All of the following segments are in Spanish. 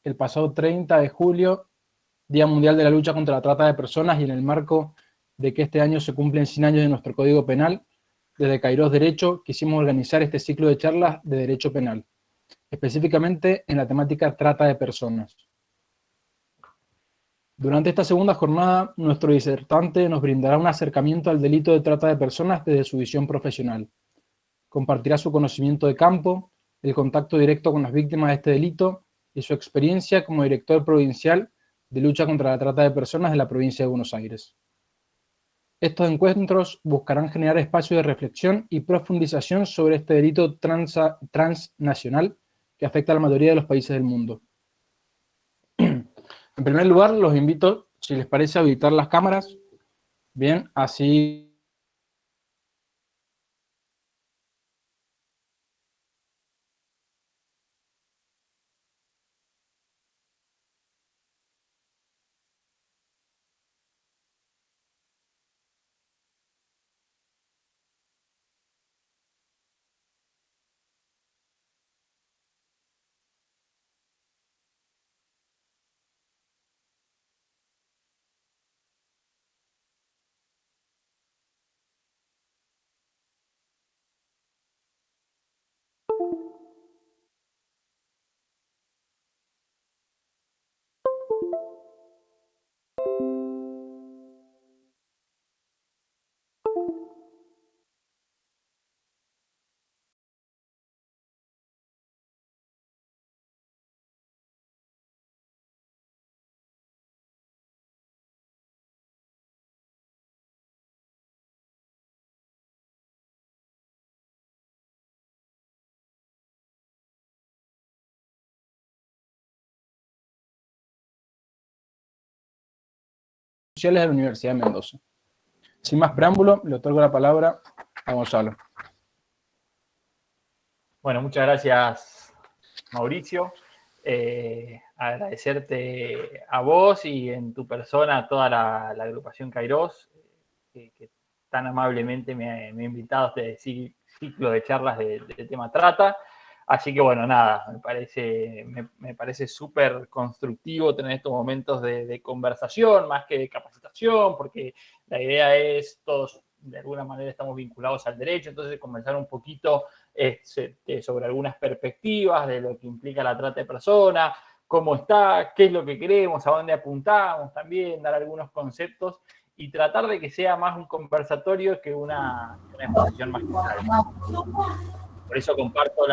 el pasado 30 de julio, Día Mundial de la Lucha contra la Trata de Personas, y en el marco de que este año se cumplen 100 años de nuestro Código Penal, desde Kairos Derecho quisimos organizar este ciclo de charlas de Derecho Penal, específicamente en la temática trata de personas. Durante esta segunda jornada, nuestro disertante nos brindará un acercamiento al delito de trata de personas desde su visión profesional. Compartirá su conocimiento de campo, el contacto directo con las víctimas de este delito y su experiencia como director provincial de lucha contra la trata de personas de la provincia de Buenos Aires. Estos encuentros buscarán generar espacios de reflexión y profundización sobre este delito transnacional que afecta a la mayoría de los países del mundo. En primer lugar, los invito, si les parece, a habilitar las cámaras. Bien, así sociales de la Universidad de Mendoza. Sin más preámbulo, le otorgo la palabra a Gonzalo. Bueno, muchas gracias, Mauricio. Agradecerte a vos y en tu persona a toda la agrupación Kairos, que tan amablemente me ha invitado a este ciclo de charlas de tema trata. Así que bueno, nada, me parece súper constructivo tener estos momentos de conversación, más que de capacitación, porque la idea es, todos de alguna manera estamos vinculados al derecho, entonces conversar un poquito sobre algunas perspectivas de lo que implica la trata de personas, cómo está, qué es lo que queremos, a dónde apuntamos también, dar algunos conceptos y tratar de que sea más un conversatorio que una exposición magistral. Por eso comparto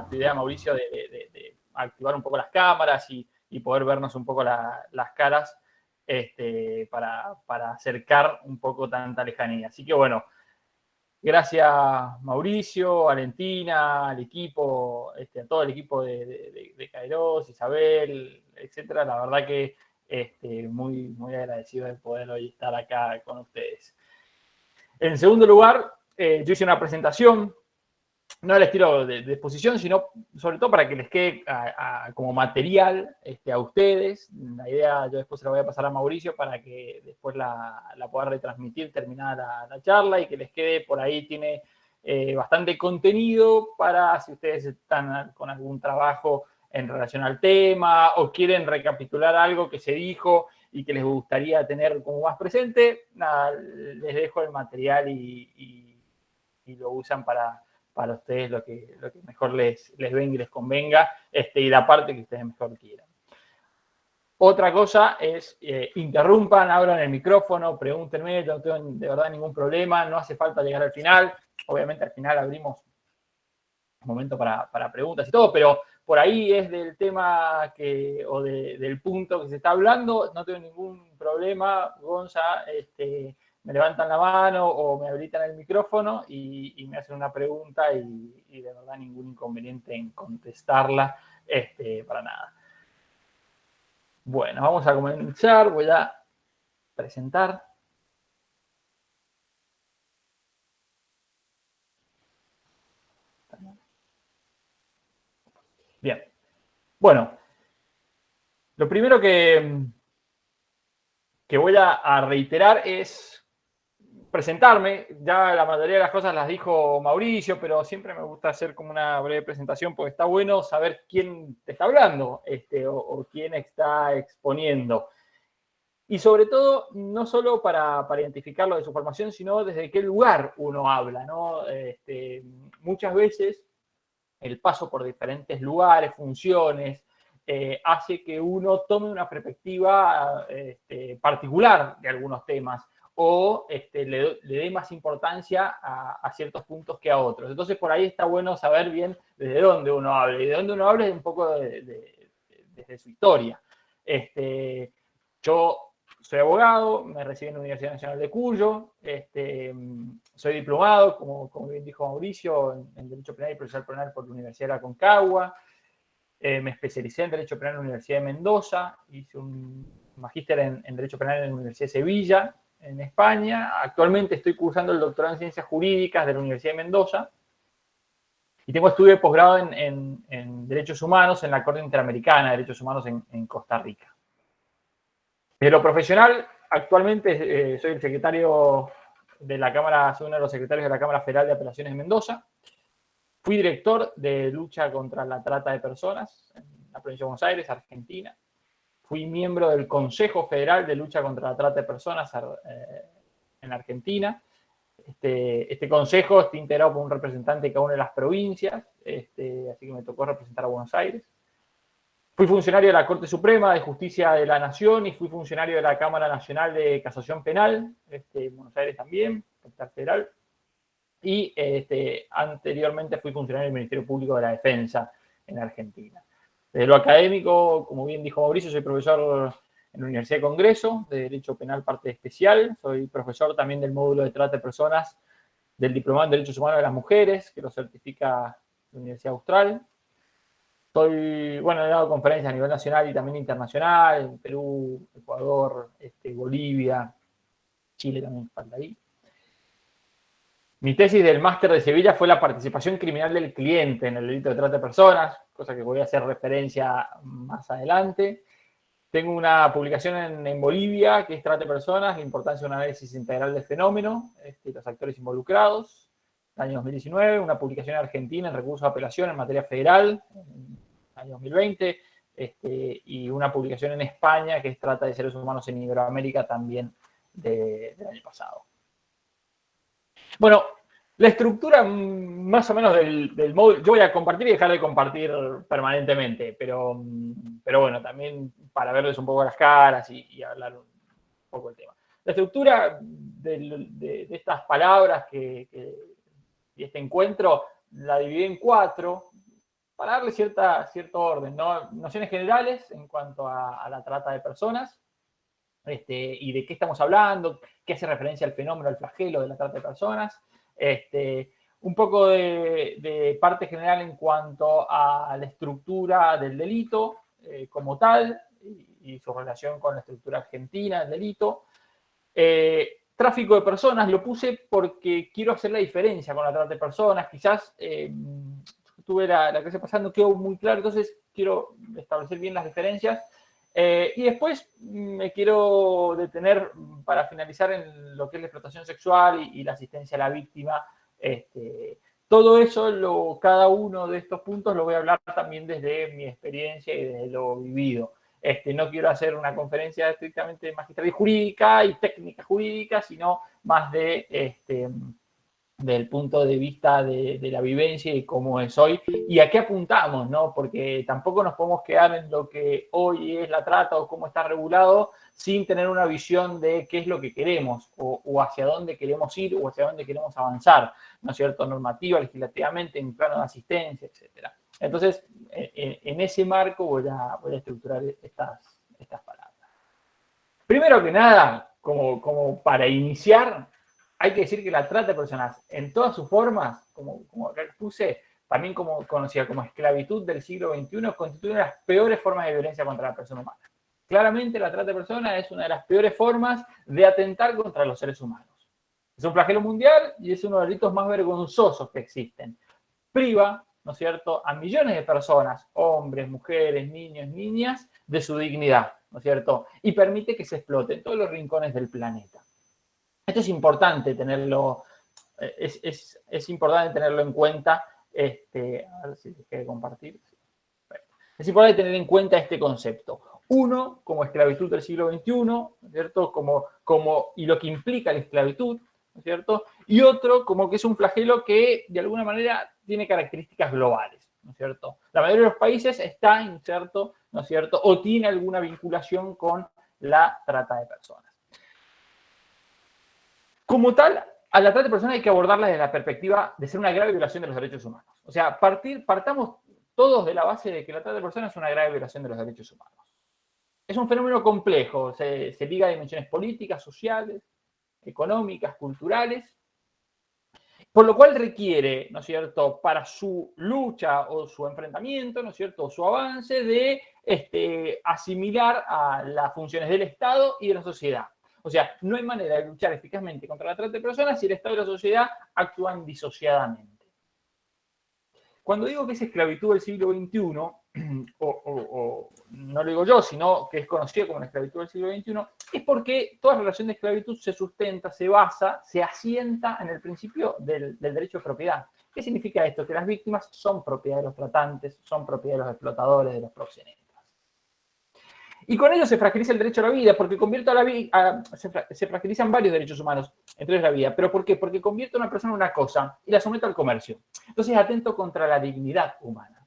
tu idea, Mauricio, de activar un poco las cámaras y poder vernos un poco las caras para acercar un poco tanta lejanía. Así que bueno, gracias Mauricio, Valentina, al equipo, a todo el equipo de Kairos, Isabel, etcétera. La verdad que muy, muy agradecido de poder hoy estar acá con ustedes. En segundo lugar, yo hice una presentación, no al estilo de exposición, sino sobre todo para que les quede como material a ustedes. La idea yo después se la voy a pasar a Mauricio para que después la pueda retransmitir terminada la charla y que les quede por ahí. Tiene bastante contenido para si ustedes están con algún trabajo en relación al tema o quieren recapitular algo que se dijo y que les gustaría tener como más presente. Nada, les dejo el material y lo usan para ustedes lo que mejor les venga y les convenga, y la parte que ustedes mejor quieran. Otra cosa es, interrumpan, abran el micrófono, pregúntenme, no tengo de verdad ningún problema, no hace falta llegar al final. Obviamente al final abrimos un momento para preguntas y todo, pero por ahí es del tema o del punto que se está hablando, no tengo ningún problema, Gonza, me levantan la mano o me habilitan el micrófono y me hacen una pregunta y de verdad ningún inconveniente en contestarla, para nada. Bueno, vamos a comenzar, voy a presentar. Bien, bueno, lo primero que voy a reiterar es presentarme. Ya la mayoría de las cosas las dijo Mauricio, pero siempre me gusta hacer como una breve presentación porque está bueno saber quién te está hablando o quién está exponiendo. Y sobre todo, no solo para identificarlo de su formación, sino desde qué lugar uno habla, ¿no? Muchas veces el paso por diferentes lugares, funciones, hace que uno tome una perspectiva particular de algunos temas o le dé más importancia a ciertos puntos que a otros. Entonces, por ahí está bueno saber bien desde dónde uno habla. Y de dónde uno habla es un poco desde su historia. Yo soy abogado, me recibí en la Universidad Nacional de Cuyo, soy diplomado, como bien dijo Mauricio, en Derecho Penal y Procesal Penal por la Universidad de Aconcagua. Me especialicé en Derecho Penal en la Universidad de Mendoza, hice un magíster en Derecho Penal en la Universidad de Sevilla, en España. Actualmente estoy cursando el doctorado en Ciencias Jurídicas de la Universidad de Mendoza y tengo estudio de posgrado en Derechos Humanos en la Corte Interamericana de Derechos Humanos en Costa Rica. De lo profesional, actualmente soy el secretario de la Cámara, soy uno de los secretarios de la Cámara Federal de Apelaciones de Mendoza. Fui director de lucha contra la trata de personas en la provincia de Buenos Aires, Argentina. Fui miembro del Consejo Federal de Lucha contra la Trata de Personas en Argentina. Este consejo está integrado por un representante de cada una de las provincias, así que me tocó representar a Buenos Aires. Fui funcionario de la Corte Suprema de Justicia de la Nación y fui funcionario de la Cámara Nacional de Casación Penal, en Buenos Aires también, capital federal. Y anteriormente fui funcionario del Ministerio Público de la Defensa en Argentina. Desde lo académico, como bien dijo Mauricio, soy profesor en la Universidad de Congreso de Derecho Penal Parte Especial. Soy profesor también del módulo de trata de personas del Diplomado en Derechos Humanos de las Mujeres, que lo certifica la Universidad Austral. He dado conferencias a nivel nacional y también internacional, en Perú, Ecuador, Bolivia, Chile también falta ahí. Mi tesis del máster de Sevilla fue la participación criminal del cliente en el delito de trata de personas, cosa que voy a hacer referencia más adelante. Tengo una publicación en Bolivia, que es Trata de Personas, la importancia de un análisis integral del fenómeno, los actores involucrados, año 2019, una publicación en Argentina en recursos de apelación en materia federal, año 2020, y una publicación en España que es Trata de Seres Humanos en Iberoamérica también del año pasado. Bueno, la estructura más o menos del módulo, yo voy a compartir y dejar de compartir permanentemente, pero bueno, también para verles un poco las caras y hablar un poco del tema. La estructura de estas palabras y este encuentro la dividí en 4, para darle cierto orden, ¿no? Nociones generales en cuanto a la trata de personas, y de qué estamos hablando, qué hace referencia al fenómeno, al flagelo de la trata de personas, un poco de parte general en cuanto a la estructura del delito como tal y su relación con la estructura argentina del delito. Tráfico de personas lo puse porque quiero hacer la diferencia con la trata de personas. Quizás tuve la clase pasada, no quedó muy claro, entonces quiero establecer bien las diferencias. Y después me quiero detener para finalizar en lo que es la explotación sexual y la asistencia a la víctima. Todo eso, cada uno de estos puntos lo voy a hablar también desde mi experiencia y desde lo vivido. No quiero hacer una conferencia estrictamente magistral y jurídica y técnica jurídica, sino más del punto de vista de la vivencia y cómo es hoy y a qué apuntamos, ¿no? Porque tampoco nos podemos quedar en lo que hoy es la trata o cómo está regulado sin tener una visión de qué es lo que queremos o hacia dónde queremos ir o hacia dónde queremos avanzar, ¿no es cierto? Normativa, legislativamente, en plano de asistencia, etcétera. Entonces, en ese marco voy a estructurar estas palabras. Primero que nada, como para iniciar, hay que decir que la trata de personas en todas sus formas, como acá puse, también conocida como esclavitud del siglo XXI, constituye una de las peores formas de violencia contra la persona humana. Claramente la trata de personas es una de las peores formas de atentar contra los seres humanos. Es un flagelo mundial y es uno de los delitos más vergonzosos que existen. Priva, ¿no es cierto?, a millones de personas, hombres, mujeres, niños, niñas, de su dignidad, ¿no es cierto?, y permite que se explote en todos los rincones del planeta. Esto es importante tenerlo, es importante tenerlo en cuenta. A ver si dejé de compartir. Es importante tener en cuenta este concepto. Uno, como esclavitud del siglo XXI, ¿no es cierto? Y lo que implica la esclavitud, ¿no es cierto? Y otro, como que es un flagelo que, de alguna manera, tiene características globales, ¿no es cierto? La mayoría de los países está inserto, ¿no es cierto? O tiene alguna vinculación con la trata de personas. Como tal, a la trata de personas hay que abordarla desde la perspectiva de ser una grave violación de los derechos humanos. O sea, partamos todos de la base de que la trata de personas es una grave violación de los derechos humanos. Es un fenómeno complejo, se liga a dimensiones políticas, sociales, económicas, culturales, por lo cual requiere, ¿no es cierto?, para su lucha o su enfrentamiento, ¿no es cierto?, o su avance de asimilar a las funciones del Estado y de la sociedad. O sea, no hay manera de luchar eficazmente contra la trata de personas si el Estado y la sociedad actúan disociadamente. Cuando digo que es esclavitud del siglo XXI, o no lo digo yo, sino que es conocido como la esclavitud del siglo XXI, es porque toda relación de esclavitud se sustenta, se basa, se asienta en el principio del derecho de propiedad. ¿Qué significa esto? Que las víctimas son propiedad de los tratantes, son propiedad de los explotadores, de los proxenetas. Y con ello se fragiliza el derecho a la vida, porque convierte a la vida, se fragilizan varios derechos humanos, entre ellos la vida. ¿Pero por qué? Porque convierte a una persona en una cosa y la somete al comercio. Entonces atento contra la dignidad humana.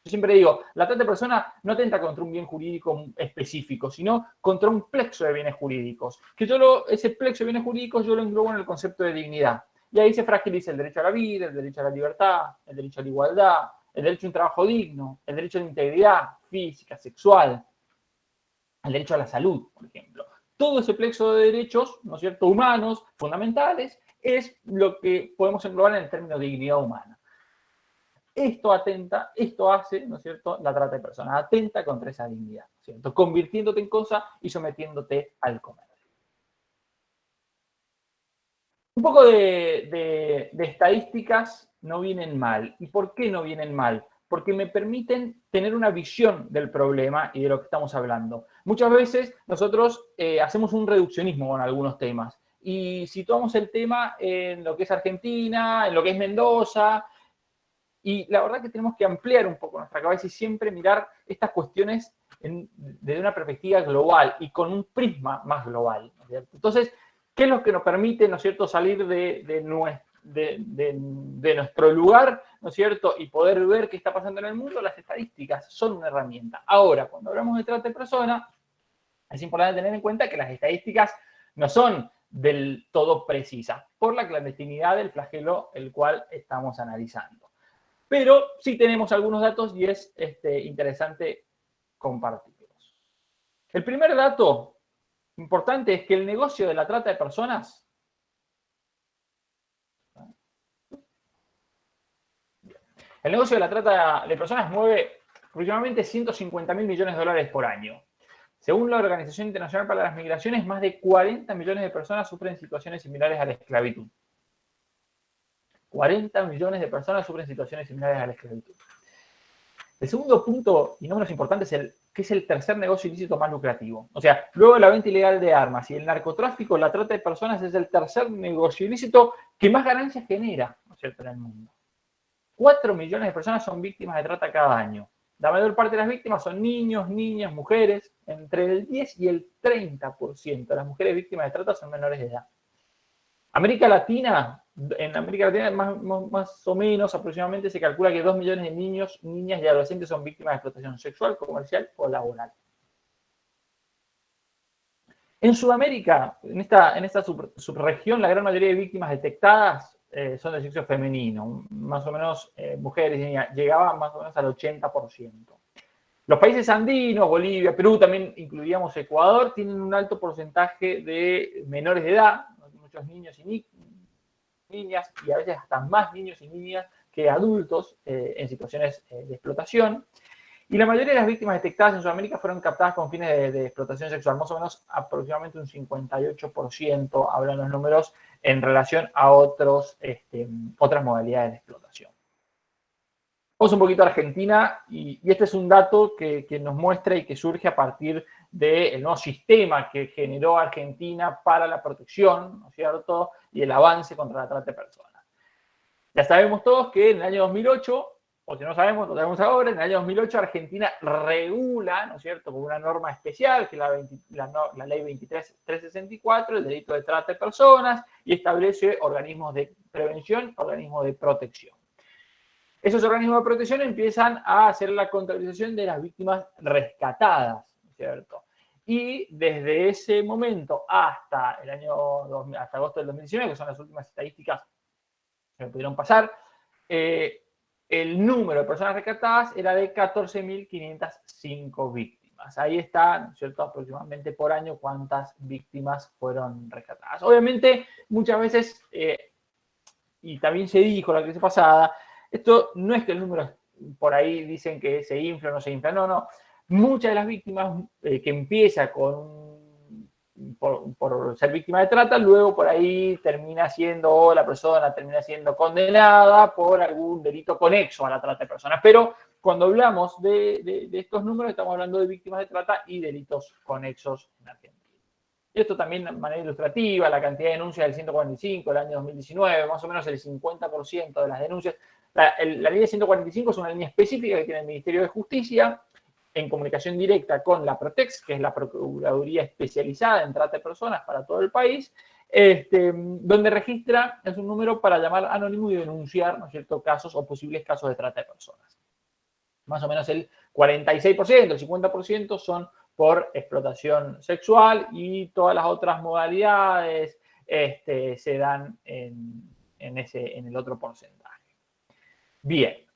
Yo siempre digo, la trata de personas no atenta contra un bien jurídico específico, sino contra un plexo de bienes jurídicos. Que ese plexo de bienes jurídicos yo lo englobo en el concepto de dignidad. Y ahí se fragiliza el derecho a la vida, el derecho a la libertad, el derecho a la igualdad, el derecho a un trabajo digno, el derecho a la integridad física, sexual, el derecho a la salud, por ejemplo. Todo ese plexo de derechos, ¿no es cierto?, humanos, fundamentales, es lo que podemos englobar en el término de dignidad humana. Esto hace, ¿no es cierto?, la trata de personas, atenta contra esa dignidad, ¿no es cierto?, convirtiéndote en cosa y sometiéndote al comercio. Un poco de estadísticas no vienen mal. ¿Y por qué no vienen mal? Porque me permiten tener una visión del problema y de lo que estamos hablando. Muchas veces nosotros hacemos un reduccionismo con algunos temas y situamos el tema en lo que es Argentina, en lo que es Mendoza, y la verdad que tenemos que ampliar un poco nuestra cabeza y siempre mirar estas cuestiones desde una perspectiva global y con un prisma más global, ¿no es cierto? Entonces, ¿qué es lo que nos permite, ¿no es cierto?, salir de nuestro lugar, ¿no es cierto?, y poder ver qué está pasando en el mundo? Las estadísticas son una herramienta. Ahora, cuando hablamos de trata de personas, es importante tener en cuenta que las estadísticas no son del todo precisas por la clandestinidad del flagelo el cual estamos analizando. Pero sí tenemos algunos datos y es interesante compartirlos. El primer dato importante es que el negocio de la trata de personas mueve aproximadamente 150.000 millones de dólares por año. Según la Organización Internacional para las Migraciones, más de 40 millones de personas sufren situaciones similares a la esclavitud. 40 millones de personas sufren situaciones similares a la esclavitud. El segundo punto, y no menos importante, es el tercer negocio ilícito más lucrativo. O sea, luego de la venta ilegal de armas y el narcotráfico, la trata de personas es el tercer negocio ilícito que más ganancias genera, ¿no es cierto?, en el mundo. 4 millones de personas son víctimas de trata cada año. La mayor parte de las víctimas son niños, niñas, mujeres. Entre el 10 y el 30% de las mujeres víctimas de trata son menores de edad. En América Latina, más o menos aproximadamente se calcula que 2 millones de niños, niñas y adolescentes son víctimas de explotación sexual, comercial o laboral. En Sudamérica, en esta subregión, la gran mayoría de víctimas detectadas son de sexo femenino, más o menos mujeres y niñas, llegaban más o menos al 80%. Los países andinos, Bolivia, Perú, también incluiríamos Ecuador, tienen un alto porcentaje de menores de edad, muchos niños y niñas, y a veces hasta más niños y niñas que adultos en situaciones de explotación. Y la mayoría de las víctimas detectadas en Sudamérica fueron captadas con fines de explotación sexual, más o menos aproximadamente un 58%, hablan los números, en relación a otras modalidades de explotación. Vamos un poquito a Argentina y este es un dato que nos muestra y que surge a partir del nuevo sistema que generó Argentina para la protección, ¿no es cierto?, y el avance contra la trata de personas. Ya sabemos todos que en el año 2008, o si no sabemos, lo sabemos ahora, en el año 2008 Argentina regula, ¿no es cierto?, con una norma especial, que es la ley 23.364, el delito de trata de personas, y establece organismos de prevención, organismos de protección. Esos organismos de protección empiezan a hacer la contabilización de las víctimas rescatadas, ¿cierto? Y desde ese momento hasta hasta agosto del 2019, que son las últimas estadísticas que me pudieron pasar, el número de personas rescatadas era de 14.505 víctimas. Ahí está, ¿no es cierto?, aproximadamente por año cuántas víctimas fueron rescatadas. Obviamente, muchas veces, y también se dijo la clase pasada, esto no es que el número, por ahí dicen que se infla o no se infla, no. Muchas de las víctimas que empieza por ser víctima de trata, luego por ahí la persona termina siendo condenada por algún delito conexo a la trata de personas. Pero cuando hablamos de estos números, estamos hablando de víctimas de trata y delitos conexos en Argentina. Y esto también de manera ilustrativa, la cantidad de denuncias del 145 del año 2019, más o menos el 50% de las denuncias. La línea 145 es una línea específica que tiene el Ministerio de Justicia en comunicación directa con la Protex, que es la Procuraduría especializada en trata de personas para todo el país, donde registra, es un número para llamar anónimo y denunciar, ¿no es cierto?, casos o posibles casos de trata de personas. Más o menos el 46%, el 50% son por explotación sexual y todas las otras modalidades se dan en el otro porcentaje. Bien.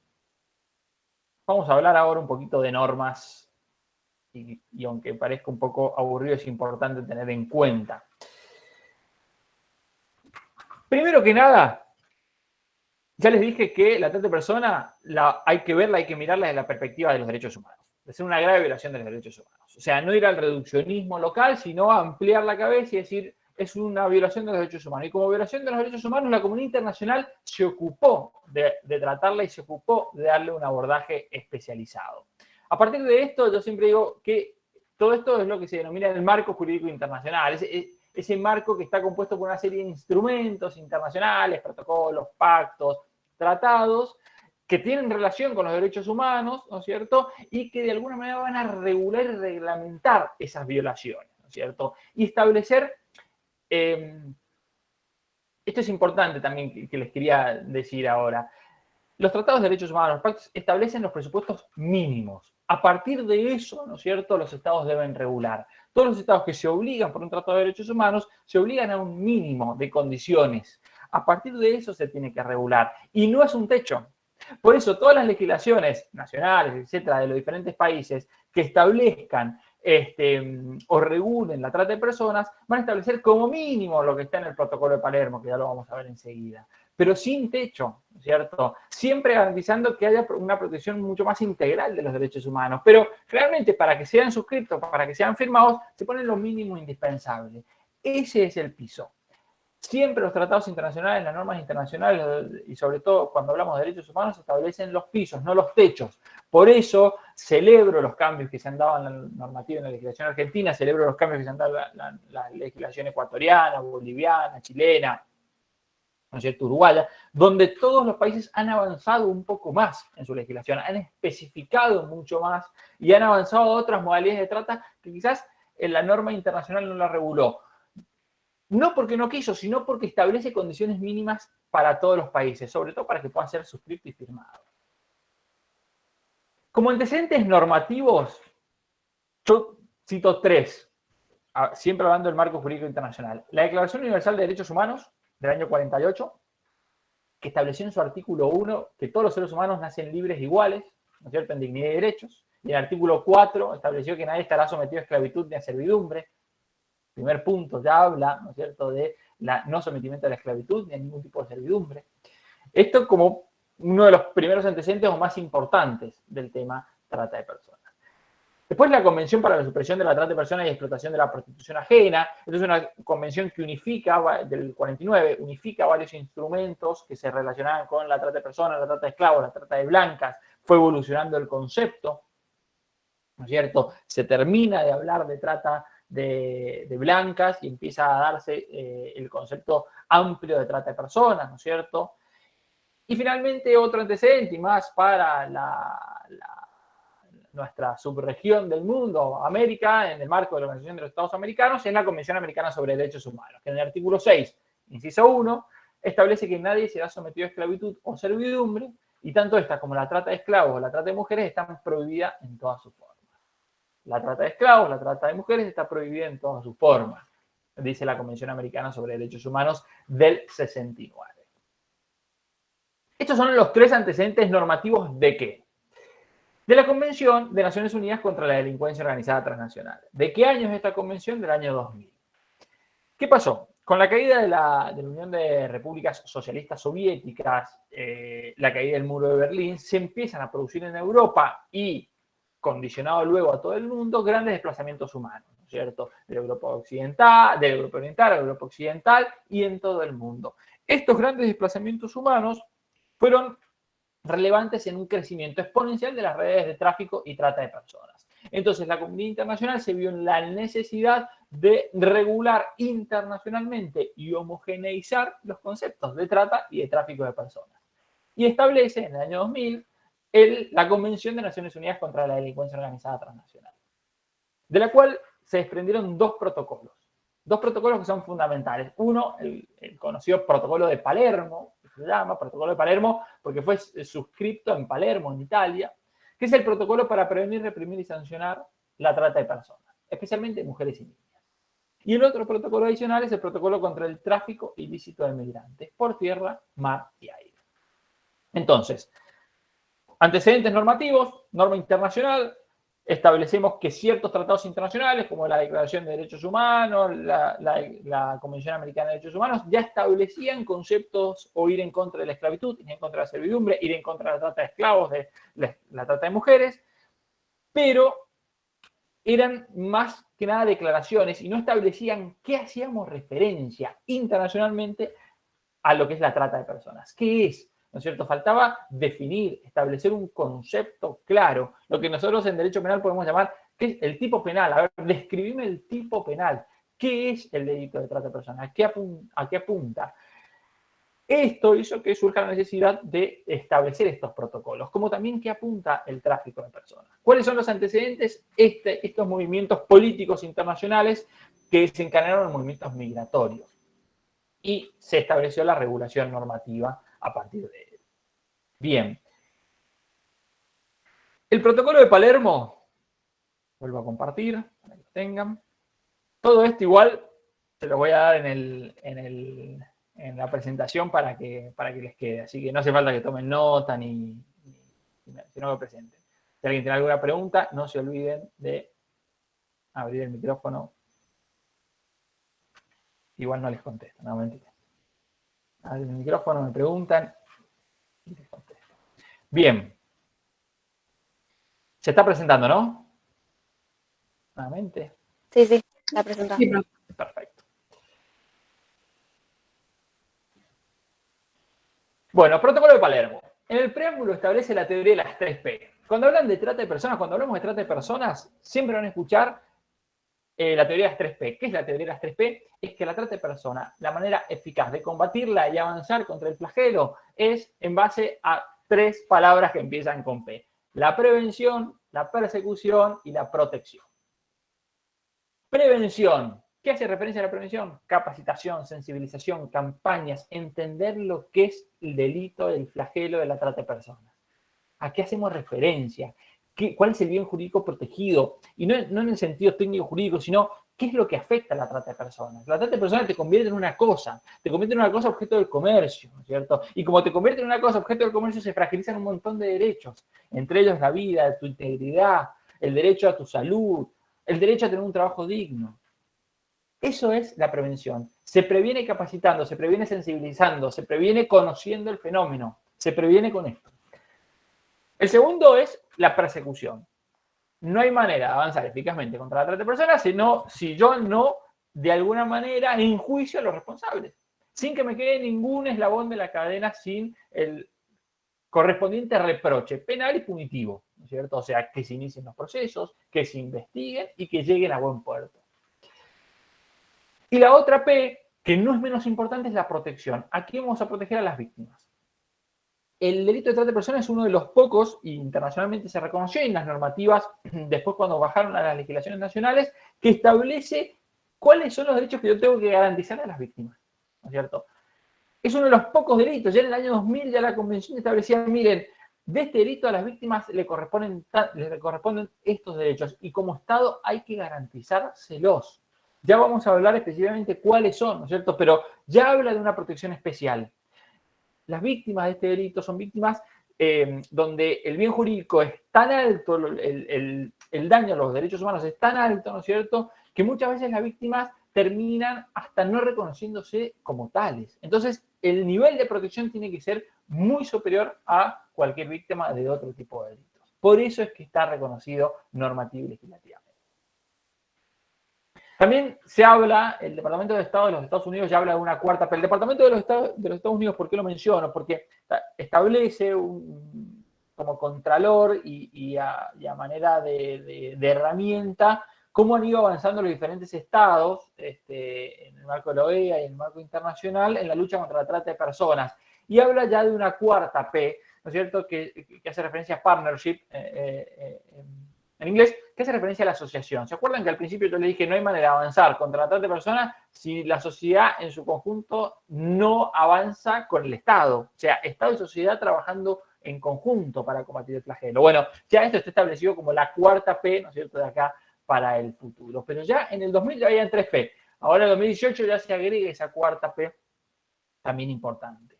Vamos a hablar ahora un poquito de normas y aunque parezca un poco aburrido, es importante tener en cuenta. Primero que nada, ya les dije que la trata de personas hay que verla, hay que mirarla desde la perspectiva de los derechos humanos. De ser una grave violación de los derechos humanos. O sea, no ir al reduccionismo local, sino ampliar la cabeza y decir, es una violación de los derechos humanos. Y como violación de los derechos humanos, la comunidad internacional se ocupó de tratarla y se ocupó de darle un abordaje especializado. A partir de esto, yo siempre digo que todo esto es lo que se denomina el marco jurídico internacional. Ese marco que está compuesto por una serie de instrumentos internacionales, protocolos, pactos, tratados, que tienen relación con los derechos humanos, ¿no es cierto? Y que de alguna manera van a regular y reglamentar esas violaciones, ¿no es cierto? Y establecer, esto es importante también que les quería decir ahora, los tratados de derechos humanos, los pactos, establecen los presupuestos mínimos. A partir de eso, ¿no es cierto?, los estados deben regular. Todos los estados que se obligan por un tratado de derechos humanos se obligan a un mínimo de condiciones. A partir de eso se tiene que regular. Y no es un techo. Por eso todas las legislaciones nacionales, etcétera, de los diferentes países que establezcan o regulen la trata de personas, van a establecer como mínimo lo que está en el protocolo de Palermo, que ya lo vamos a ver enseguida. Pero sin techo, ¿cierto? Siempre garantizando que haya una protección mucho más integral de los derechos humanos. Pero realmente para que sean suscritos, para que sean firmados, se pone lo mínimo indispensable. Ese es el piso. Siempre los tratados internacionales, las normas internacionales, y sobre todo cuando hablamos de derechos humanos, establecen los pisos, no los techos. Por eso celebro los cambios que se han dado en la normativa, en la legislación argentina, celebro los cambios que se han dado en la legislación ecuatoriana, boliviana, chilena, ¿no es cierto?, uruguaya, donde todos los países han avanzado un poco más en su legislación, han especificado mucho más y han avanzado a otras modalidades de trata que quizás en la norma internacional no la reguló. No porque no quiso, sino porque establece condiciones mínimas para todos los países, sobre todo para que puedan ser suscrito y firmado. Como antecedentes normativos, yo cito tres, siempre hablando del marco jurídico internacional. La Declaración Universal de Derechos Humanos del año 48, que estableció en su artículo 1 que todos los seres humanos nacen libres e iguales, ¿no es cierto?, en dignidad y derechos. Y en el artículo 4 estableció que nadie estará sometido a esclavitud ni a servidumbre. Primer punto, ya habla, ¿no es cierto?, de la no sometimiento a la esclavitud ni a ningún tipo de servidumbre. Esto como uno de los primeros antecedentes o más importantes del tema trata de personas. Después la Convención para la Supresión de la Trata de Personas y Explotación de la Prostitución Ajena. Esta es una convención que unifica, del 49, unifica varios instrumentos que se relacionaban con la trata de personas, la trata de esclavos, la trata de blancas. Fue evolucionando el concepto, ¿no es cierto? Se termina de hablar de trata de blancas y empieza a darse el concepto amplio de trata de personas, ¿no es cierto? Y finalmente otro antecedente, y más para nuestra subregión del mundo, América, en el marco de la Organización de los Estados Americanos, es la Convención Americana sobre Derechos Humanos, que en el artículo 6, inciso 1, establece que nadie será sometido a esclavitud o servidumbre, y tanto esta como la trata de esclavos o la trata de mujeres están prohibidas en todas sus formas. La trata de esclavos, la trata de mujeres está prohibida en todas sus formas, dice la Convención Americana sobre Derechos Humanos del 69. Estos son los tres antecedentes normativos ¿de qué? De la Convención de Naciones Unidas contra la Delincuencia Organizada Transnacional. ¿De qué año es esta convención? Del año 2000. ¿Qué pasó? Con la caída de la Unión de Repúblicas Socialistas Soviéticas, la caída del muro de Berlín, se empiezan a producir en Europa y, condicionado luego a todo el mundo, grandes desplazamientos humanos, ¿no es cierto? De la Europa occidental, de la Europa oriental a la Europa occidental y en todo el mundo. Estos grandes desplazamientos humanos fueron relevantes en un crecimiento exponencial de las redes de tráfico y trata de personas. Entonces, la comunidad internacional se vio en la necesidad de regular internacionalmente y homogeneizar los conceptos de trata y de tráfico de personas. Y establece en el año 2000 la Convención de Naciones Unidas contra la Delincuencia Organizada Transnacional, de la cual se desprendieron dos protocolos que son fundamentales. Uno, el conocido Protocolo de Palermo, que se llama Protocolo de Palermo porque fue suscripto en Palermo, en Italia, que es el protocolo para prevenir, reprimir y sancionar la trata de personas, especialmente mujeres y niñas. Y el otro protocolo adicional es el Protocolo contra el tráfico ilícito de migrantes por tierra, mar y aire. Entonces, antecedentes normativos, norma internacional. Establecemos que ciertos tratados internacionales, como la Declaración de Derechos Humanos, la Convención Americana de Derechos Humanos, ya establecían conceptos o ir en contra de la esclavitud, ir en contra de la servidumbre, ir en contra de la trata de esclavos, de la trata de mujeres, pero eran más que nada declaraciones y no establecían qué hacíamos referencia internacionalmente a lo que es la trata de personas. ¿Qué es? ¿No es cierto? Faltaba definir, establecer un concepto claro, lo que nosotros en derecho penal podemos llamar, ¿qué es el tipo penal? A ver, describime el tipo penal. ¿Qué es el delito de trata de personas? ¿A qué apunta? Esto hizo que surja la necesidad de establecer estos protocolos, como también qué apunta el tráfico de personas. ¿Cuáles son los antecedentes? Estos movimientos políticos internacionales que desencadenaron los movimientos migratorios. Y se estableció la regulación normativa a partir de él. Bien. El protocolo de Palermo, vuelvo a compartir, para que lo tengan. Todo esto igual se lo voy a dar en la presentación para que les quede. Así que no hace falta que tomen nota sino que lo presenten. Si alguien tiene alguna pregunta, no se olviden de abrir el micrófono. Igual no les contesto, no, mentira. Abren el micrófono, me preguntan y les contesto. Bien. Se está presentando, ¿no? Nuevamente. Sí, la presentación. Perfecto. Bueno, protocolo de Palermo. En el preámbulo establece la teoría de las 3P. Cuando hablan de trata de personas, cuando hablamos de trata de personas, siempre van a escuchar la teoría de las 3P. ¿Qué es la teoría de las 3P? Es que la trata de personas, la manera eficaz de combatirla y avanzar contra el flagelo es en base a tres palabras que empiezan con P. La prevención, la persecución y la protección. Prevención. ¿Qué hace referencia a la prevención? Capacitación, sensibilización, campañas, entender lo que es el delito, el flagelo de la trata de personas. ¿A qué hacemos referencia? ¿Cuál es el bien jurídico protegido? Y no en el sentido técnico jurídico, sino qué es lo que afecta a la trata de personas. La trata de personas te convierte en una cosa, objeto del comercio, ¿no es cierto? Y como te convierte en una cosa objeto del comercio, se fragilizan un montón de derechos, entre ellos la vida, tu integridad, el derecho a tu salud, el derecho a tener un trabajo digno. Eso es la prevención. Se previene capacitando, se previene sensibilizando, se previene conociendo el fenómeno, se previene con esto. El segundo es la persecución. no hay manera de avanzar eficazmente contra la trata de personas si yo no, de alguna manera, enjuicio a los responsables, sin que me quede ningún eslabón de la cadena sin el correspondiente reproche penal y punitivo, ¿no es cierto? O sea, que se inicien los procesos, que se investiguen y que lleguen a buen puerto. Y la otra P, que no es menos importante, es la protección. Aquí vamos a proteger a las víctimas. El delito de trata de personas es uno de los pocos, y internacionalmente se reconoció en las normativas, después cuando bajaron a las legislaciones nacionales, que establece cuáles son los derechos que yo tengo que garantizar a las víctimas, ¿no es cierto? Es uno de los pocos delitos. Ya en el año 2000 ya la convención establecía, miren, de este delito a las víctimas le corresponden estos derechos y como Estado hay que garantizárselos. Ya vamos a hablar específicamente cuáles son, ¿no es cierto? Pero ya habla de una protección especial. Las víctimas de este delito son víctimas donde el bien jurídico es tan alto, el daño a los derechos humanos es tan alto, ¿no es cierto?, que muchas veces las víctimas terminan hasta no reconociéndose como tales. Entonces, el nivel de protección tiene que ser muy superior a cualquier víctima de otro tipo de delitos. Por eso es que está reconocido normativa y legislativamente. También se habla, el Departamento de Estado de los Estados Unidos ya habla de una cuarta P. El Departamento de los Estados Unidos, ¿por qué lo menciono? Porque establece como contralor y a manera de herramienta cómo han ido avanzando los diferentes estados en el marco de la OEA y en el marco internacional en la lucha contra la trata de personas. Y habla ya de una cuarta P, ¿no es cierto?, que hace referencia a partnership en inglés, que hace referencia a la asociación. ¿Se acuerdan que al principio yo les dije no hay manera de avanzar contra la trata de personas si la sociedad en su conjunto no avanza con el Estado? O sea, Estado y sociedad trabajando en conjunto para combatir el flagelo. Bueno, ya esto está establecido como la cuarta P, ¿no es cierto?, de acá para el futuro. Pero ya en el 2000 ya habían 3 P. Ahora en el 2018 ya se agrega esa cuarta P también importante.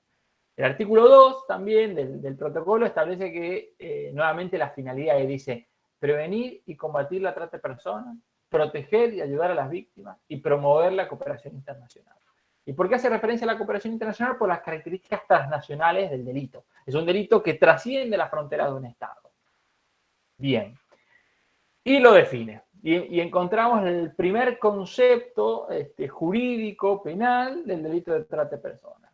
El artículo 2 también del protocolo establece que nuevamente la finalidad dice prevenir y combatir la trata de personas, proteger y ayudar a las víctimas y promover la cooperación internacional. ¿Y por qué hace referencia a la cooperación internacional? Por las características transnacionales del delito. Es un delito que trasciende las fronteras de un Estado. Bien. Y lo define. Y encontramos el primer concepto jurídico penal del delito de trata de personas.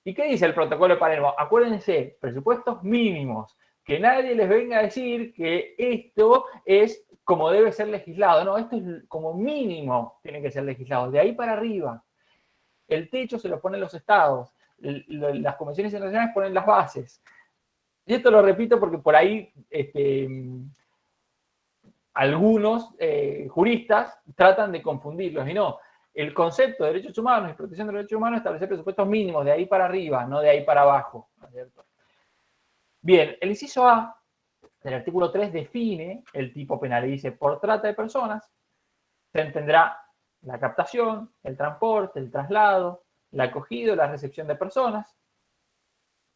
¿Y qué dice el protocolo de Palermo? Acuérdense, presupuestos mínimos. Que nadie les venga a decir que esto es como debe ser legislado. No, esto es como mínimo tiene que ser legislado. De ahí para arriba. El techo se lo ponen los estados. Las convenciones internacionales ponen las bases. Y esto lo repito porque por ahí algunos juristas tratan de confundirlos. Y no, el concepto de derechos humanos y protección de los derechos humanos establece presupuestos mínimos de ahí para arriba, no de ahí para abajo, ¿no es cierto? Bien, el inciso A del artículo 3 define el tipo penal y dice, por trata de personas se entenderá la captación, el transporte, el traslado, la acogida o la recepción de personas,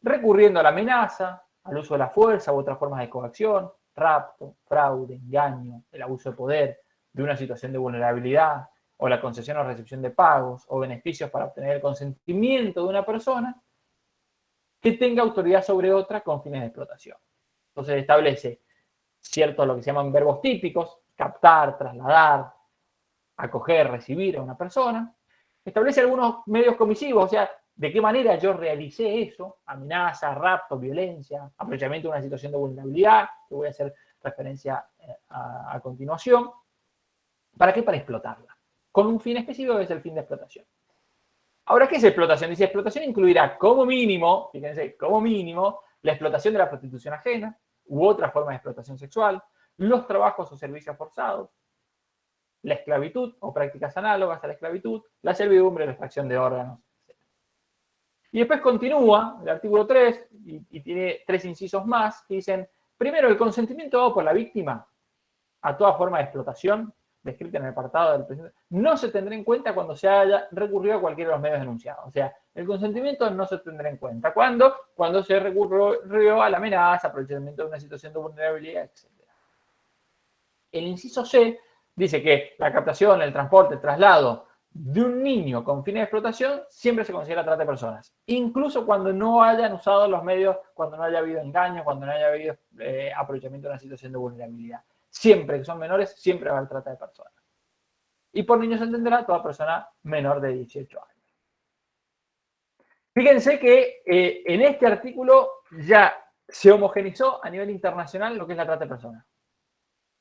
recurriendo a la amenaza, al uso de la fuerza u otras formas de coacción, rapto, fraude, engaño, el abuso de poder, de una situación de vulnerabilidad, o la concesión o recepción de pagos o beneficios para obtener el consentimiento de una persona que tenga autoridad sobre otra con fines de explotación. Entonces establece ciertos lo que se llaman verbos típicos, captar, trasladar, acoger, recibir a una persona. Establece algunos medios comisivos, o sea, de qué manera yo realicé eso, amenaza, rapto, violencia, aprovechamiento de una situación de vulnerabilidad, que voy a hacer referencia a continuación. ¿Para qué? Para explotarla. Con un fin específico que es el fin de explotación. Ahora, ¿qué es explotación? Dice, explotación incluirá como mínimo, fíjense, como mínimo, la explotación de la prostitución ajena u otras formas de explotación sexual, los trabajos o servicios forzados, la esclavitud o prácticas análogas a la esclavitud, la servidumbre, la extracción de órganos, etc. Y después continúa el artículo 3 y tiene 3 incisos más que dicen, primero, el consentimiento dado por la víctima a toda forma de explotación descrita en el apartado del presidente, no se tendrá en cuenta cuando se haya recurrido a cualquiera de los medios denunciados. O sea, el consentimiento no se tendrá en cuenta. ¿Cuándo? Cuando se recurrió a la amenaza, aprovechamiento de una situación de vulnerabilidad, etc. El inciso C dice que la captación, el transporte, el traslado de un niño con fines de explotación siempre se considera trata de personas. Incluso cuando no hayan usado los medios, cuando no haya habido engaño, cuando no haya habido aprovechamiento de una situación de vulnerabilidad. siempre que son menores, siempre va a haber trata de personas. Y por niños se entenderá toda persona menor de 18 años. Fíjense que en este artículo ya se homogenizó a nivel internacional lo que es la trata de personas.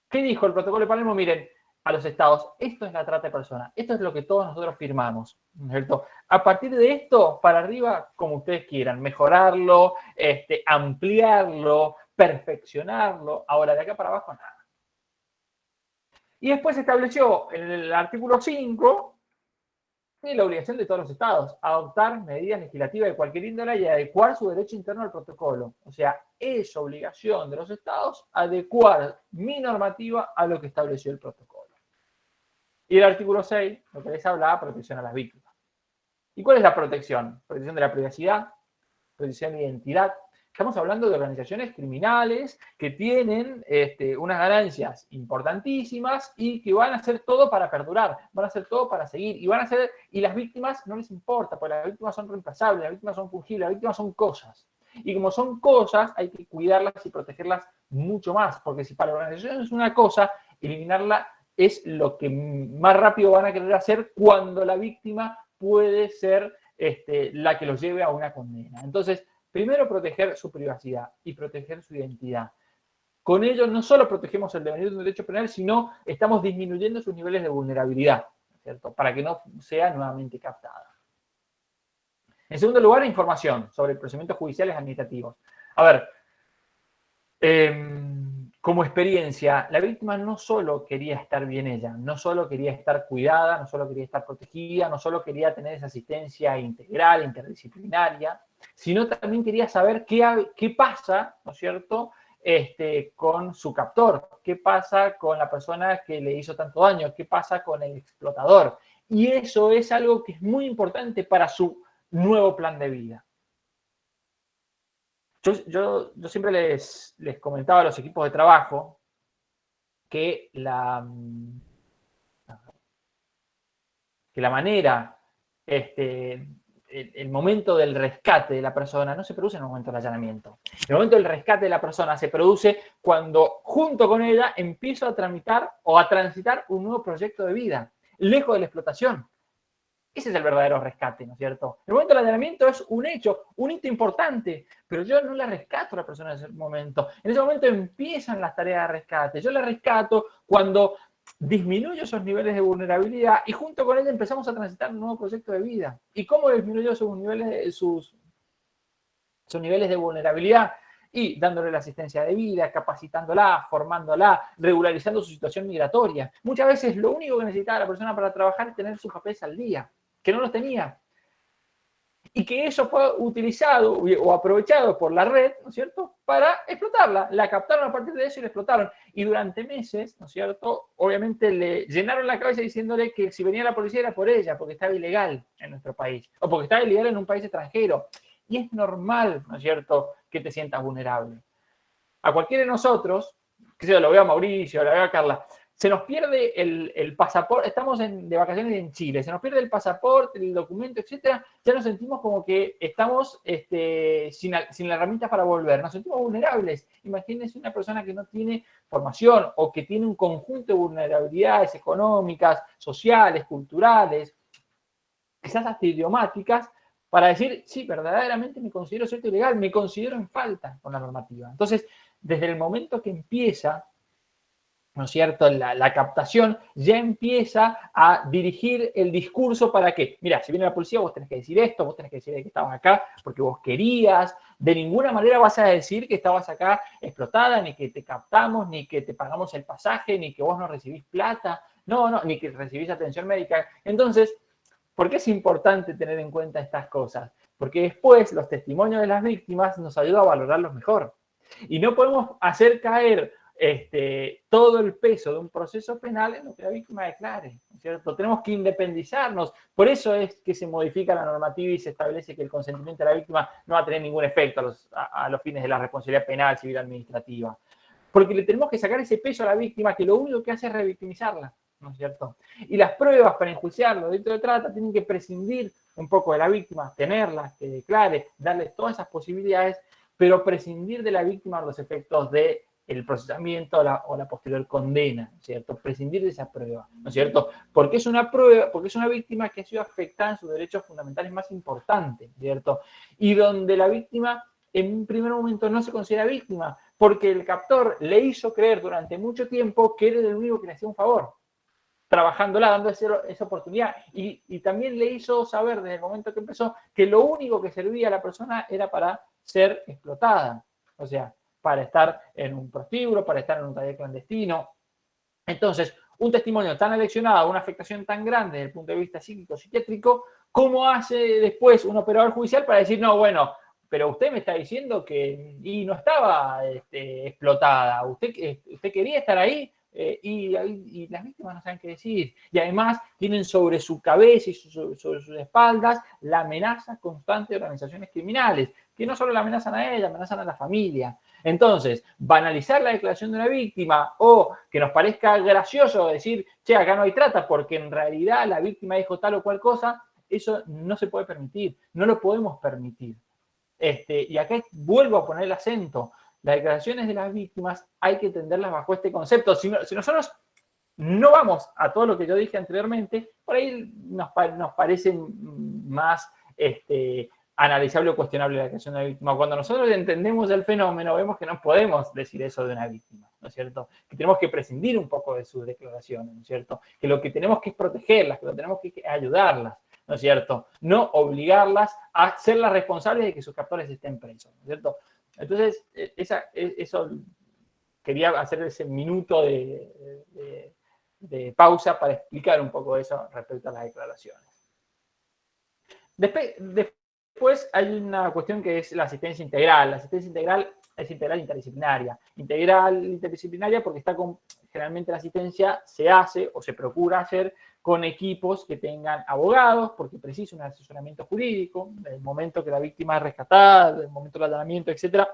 ¿Qué dijo el protocolo de Palermo? Miren, a los estados, esto es la trata de personas, esto es lo que todos nosotros firmamos, ¿no es cierto? A partir de esto, para arriba, como ustedes quieran, mejorarlo, ampliarlo, perfeccionarlo, ahora de acá para abajo nada. Y después se estableció en el artículo 5 la obligación de todos los estados a adoptar medidas legislativas de cualquier índole y adecuar su derecho interno al protocolo. O sea, es obligación de los estados adecuar mi normativa a lo que estableció el protocolo. Y el artículo 6, lo que les hablaba, protección a las víctimas. ¿Y cuál es la protección? Protección de la privacidad, protección de la identidad. Estamos hablando de organizaciones criminales que tienen unas ganancias importantísimas y que van a hacer todo para perdurar, van a hacer todo para seguir y las víctimas no les importa, porque las víctimas son reemplazables, las víctimas son fungibles, las víctimas son cosas. Y como son cosas, hay que cuidarlas y protegerlas mucho más, porque si para la organización es una cosa, eliminarla es lo que más rápido van a querer hacer cuando la víctima puede ser la que los lleve a una condena. Entonces, primero proteger su privacidad y proteger su identidad. Con ello no solo protegemos el devenir de un derecho penal, sino estamos disminuyendo sus niveles de vulnerabilidad, ¿cierto? Para que no sea nuevamente captada. En segundo lugar, información sobre procedimientos judiciales administrativos. A ver, como experiencia, la víctima no solo quería estar bien ella, no solo quería estar cuidada, no solo quería estar protegida, no solo quería tener esa asistencia integral, interdisciplinaria, sino también quería saber qué pasa, ¿no es cierto?, con su captor, qué pasa con la persona que le hizo tanto daño, qué pasa con el explotador. Y eso es algo que es muy importante para su nuevo plan de vida. Yo siempre les comentaba a los equipos de trabajo que la manera, el momento del rescate de la persona no se produce en el momento del allanamiento. El momento del rescate de la persona se produce cuando junto con ella empiezo a tramitar o a transitar un nuevo proyecto de vida, lejos de la explotación. Ese es el verdadero rescate, ¿no es cierto? El momento del allanamiento es un hecho, un hito importante, pero yo no la rescato a la persona en ese momento. En ese momento empiezan las tareas de rescate. Yo la rescato cuando disminuyo esos niveles de vulnerabilidad y junto con ella empezamos a transitar un nuevo proyecto de vida. ¿Y cómo disminuyo sus niveles de vulnerabilidad? Y dándole la asistencia de vida, capacitándola, formándola, regularizando su situación migratoria. Muchas veces lo único que necesitaba la persona para trabajar es tener sus papeles al día, que no los tenía. Y que eso fue utilizado o aprovechado por la red, ¿no es cierto?, para explotarla. La captaron a partir de eso y la explotaron. Y durante meses, ¿no es cierto?, obviamente le llenaron la cabeza diciéndole que si venía la policía era por ella, porque estaba ilegal en nuestro país, o porque estaba ilegal en un país extranjero. Y es normal, ¿no es cierto?, que te sientas vulnerable. A cualquiera de nosotros, que yo lo veo a Mauricio, lo veo a Carla, se nos pierde el pasaporte, estamos de vacaciones en Chile, se nos pierde el pasaporte, el documento, etcétera, ya nos sentimos como que estamos sin la herramienta para volver, nos sentimos vulnerables. Imagínense una persona que no tiene formación o que tiene un conjunto de vulnerabilidades económicas, sociales, culturales, quizás hasta idiomáticas, para decir, sí, verdaderamente me considero cierto ilegal, me considero en falta con la normativa. Entonces, desde el momento que empieza, ¿no es cierto?, la captación, ya empieza a dirigir el discurso para que, mira, si viene la policía, vos tenés que decir esto, vos tenés que decir que estabas acá porque vos querías, de ninguna manera vas a decir que estabas acá explotada, ni que te captamos, ni que te pagamos el pasaje, ni que vos no recibís plata, no, ni que recibís atención médica. Entonces, ¿por qué es importante tener en cuenta estas cosas? Porque después los testimonios de las víctimas nos ayudan a valorarlos mejor. Y no podemos hacer caer todo el peso de un proceso penal en lo que la víctima declare, ¿cierto? Tenemos que independizarnos. Por eso es que se modifica la normativa y se establece que el consentimiento de la víctima no va a tener ningún efecto a los fines de la responsabilidad penal, civil, administrativa. Porque le tenemos que sacar ese peso a la víctima que lo único que hace es revictimizarla, ¿no es cierto? Y las pruebas para enjuiciar los delitos de trata tienen que prescindir un poco de la víctima, tenerla, que declare, darle todas esas posibilidades, pero prescindir de la víctima los efectos de el procesamiento o la posterior condena, ¿no es cierto? Prescindir de esa prueba, ¿no es cierto? Porque es una prueba, porque es una víctima que ha sido afectada en sus derechos fundamentales más importantes, ¿cierto? Y donde la víctima en un primer momento no se considera víctima, porque el captor le hizo creer durante mucho tiempo que era el único que le hacía un favor, trabajándola, dando esa oportunidad. Y también le hizo saber desde el momento que empezó que lo único que servía a la persona era para ser explotada. O sea, para estar en un prostíbulo, para estar en un taller clandestino. Entonces, un testimonio tan aleccionado, una afectación tan grande desde el punto de vista psíquico-psiquiátrico, ¿cómo hace después un operador judicial para decir, no, bueno, pero usted me está diciendo que no estaba explotada, usted quería estar ahí? Y las víctimas no saben qué decir. Y además tienen sobre su cabeza y sobre sus espaldas la amenaza constante de organizaciones criminales, que no solo la amenazan a ella, amenazan a la familia. Entonces, banalizar la declaración de una víctima o que nos parezca gracioso decir, che, acá no hay trata, porque en realidad la víctima dijo tal o cual cosa, eso no se puede permitir, no lo podemos permitir. Y acá vuelvo a poner el acento. Las declaraciones de las víctimas hay que entenderlas bajo este concepto. Si nosotros no vamos a todo lo que yo dije anteriormente, por ahí nos parece más analizable o cuestionable la declaración de una víctima. Cuando nosotros entendemos el fenómeno, vemos que no podemos decir eso de una víctima, ¿no es cierto? Que tenemos que prescindir un poco de sus declaraciones, ¿no es cierto? Que lo que tenemos que es protegerlas, que lo que tenemos que ayudarlas, ¿no es cierto? No obligarlas a ser las responsables de que sus captores estén presos, ¿no es cierto? Entonces, eso quería hacer ese minuto de pausa para explicar un poco eso respecto a las declaraciones. Después hay una cuestión que es la asistencia integral. La asistencia integral es integral interdisciplinaria. Integral interdisciplinaria porque generalmente la asistencia se hace o se procura hacer con equipos que tengan abogados, porque precisa un asesoramiento jurídico, desde el momento que la víctima es rescatada, desde el momento del allanamiento, etcétera,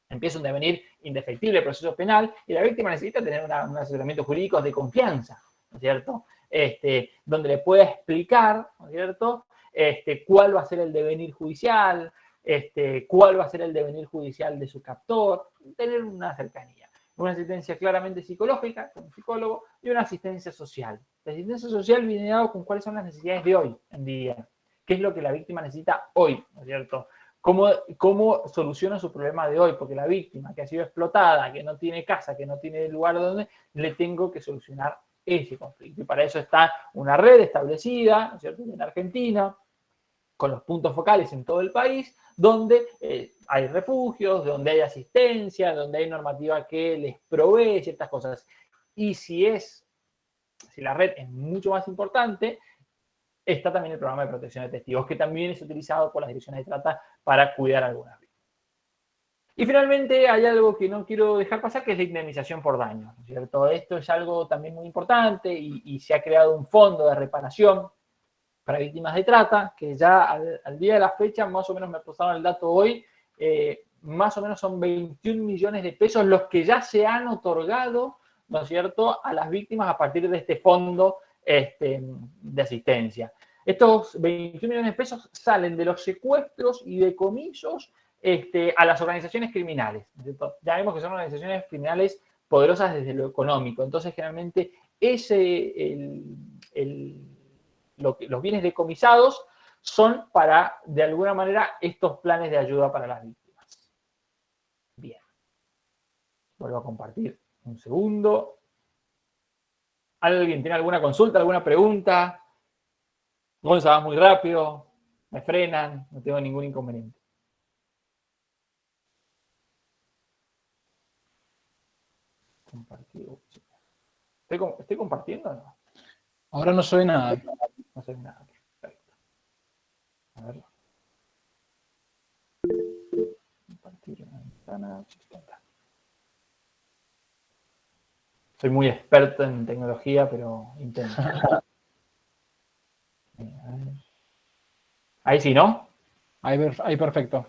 empieza un devenir indefectible proceso penal y la víctima necesita tener un asesoramiento jurídico de confianza, ¿no es cierto? Donde le pueda explicar, ¿no es cierto?, cuál va a ser el devenir judicial, cuál va a ser el devenir judicial de su captor, tener una cercanía. Una asistencia claramente psicológica, con un psicólogo, y una asistencia social. La asistencia social viene dado con cuáles son las necesidades de hoy en día, qué es lo que la víctima necesita hoy, ¿no es cierto? ¿Cómo soluciona su problema de hoy? Porque la víctima que ha sido explotada, que no tiene casa, que no tiene lugar donde, le tengo que solucionar ese conflicto. Y para eso está una red establecida, ¿no es cierto?, en Argentina, con los puntos focales en todo el país, donde hay refugios, donde hay asistencia, donde hay normativa que les provee ciertas cosas. Y si la red es mucho más importante, está también el programa de protección de testigos, que también es utilizado por las direcciones de trata para cuidar a algunas víctimas. Y finalmente hay algo que no quiero dejar pasar, que es la indemnización por daño, ¿no es cierto? Esto es algo también muy importante y se ha creado un fondo de reparación para víctimas de trata, que ya al día de la fecha, más o menos me pasaron el dato hoy, más o menos son 21 millones de pesos los que ya se han otorgado, ¿no es cierto?, a las víctimas a partir de este fondo de asistencia. Estos 21 millones de pesos salen de los secuestros y decomisos a las organizaciones criminales, ¿no es cierto? Ya vemos que son organizaciones criminales poderosas desde lo económico, entonces generalmente los bienes decomisados son para, de alguna manera, estos planes de ayuda para las víctimas. Bien. Vuelvo a compartir un segundo. ¿Alguien tiene alguna consulta, alguna pregunta? Gonza, va muy rápido, me frenan, no tengo ningún inconveniente. Compartido. ¿Estoy compartiendo o no? Ahora no soy nada. No soy nada. Perfecto. A ver. Compartir una ventana. Soy muy experto en tecnología, pero intento. Ahí sí, ¿no? Ahí perfecto.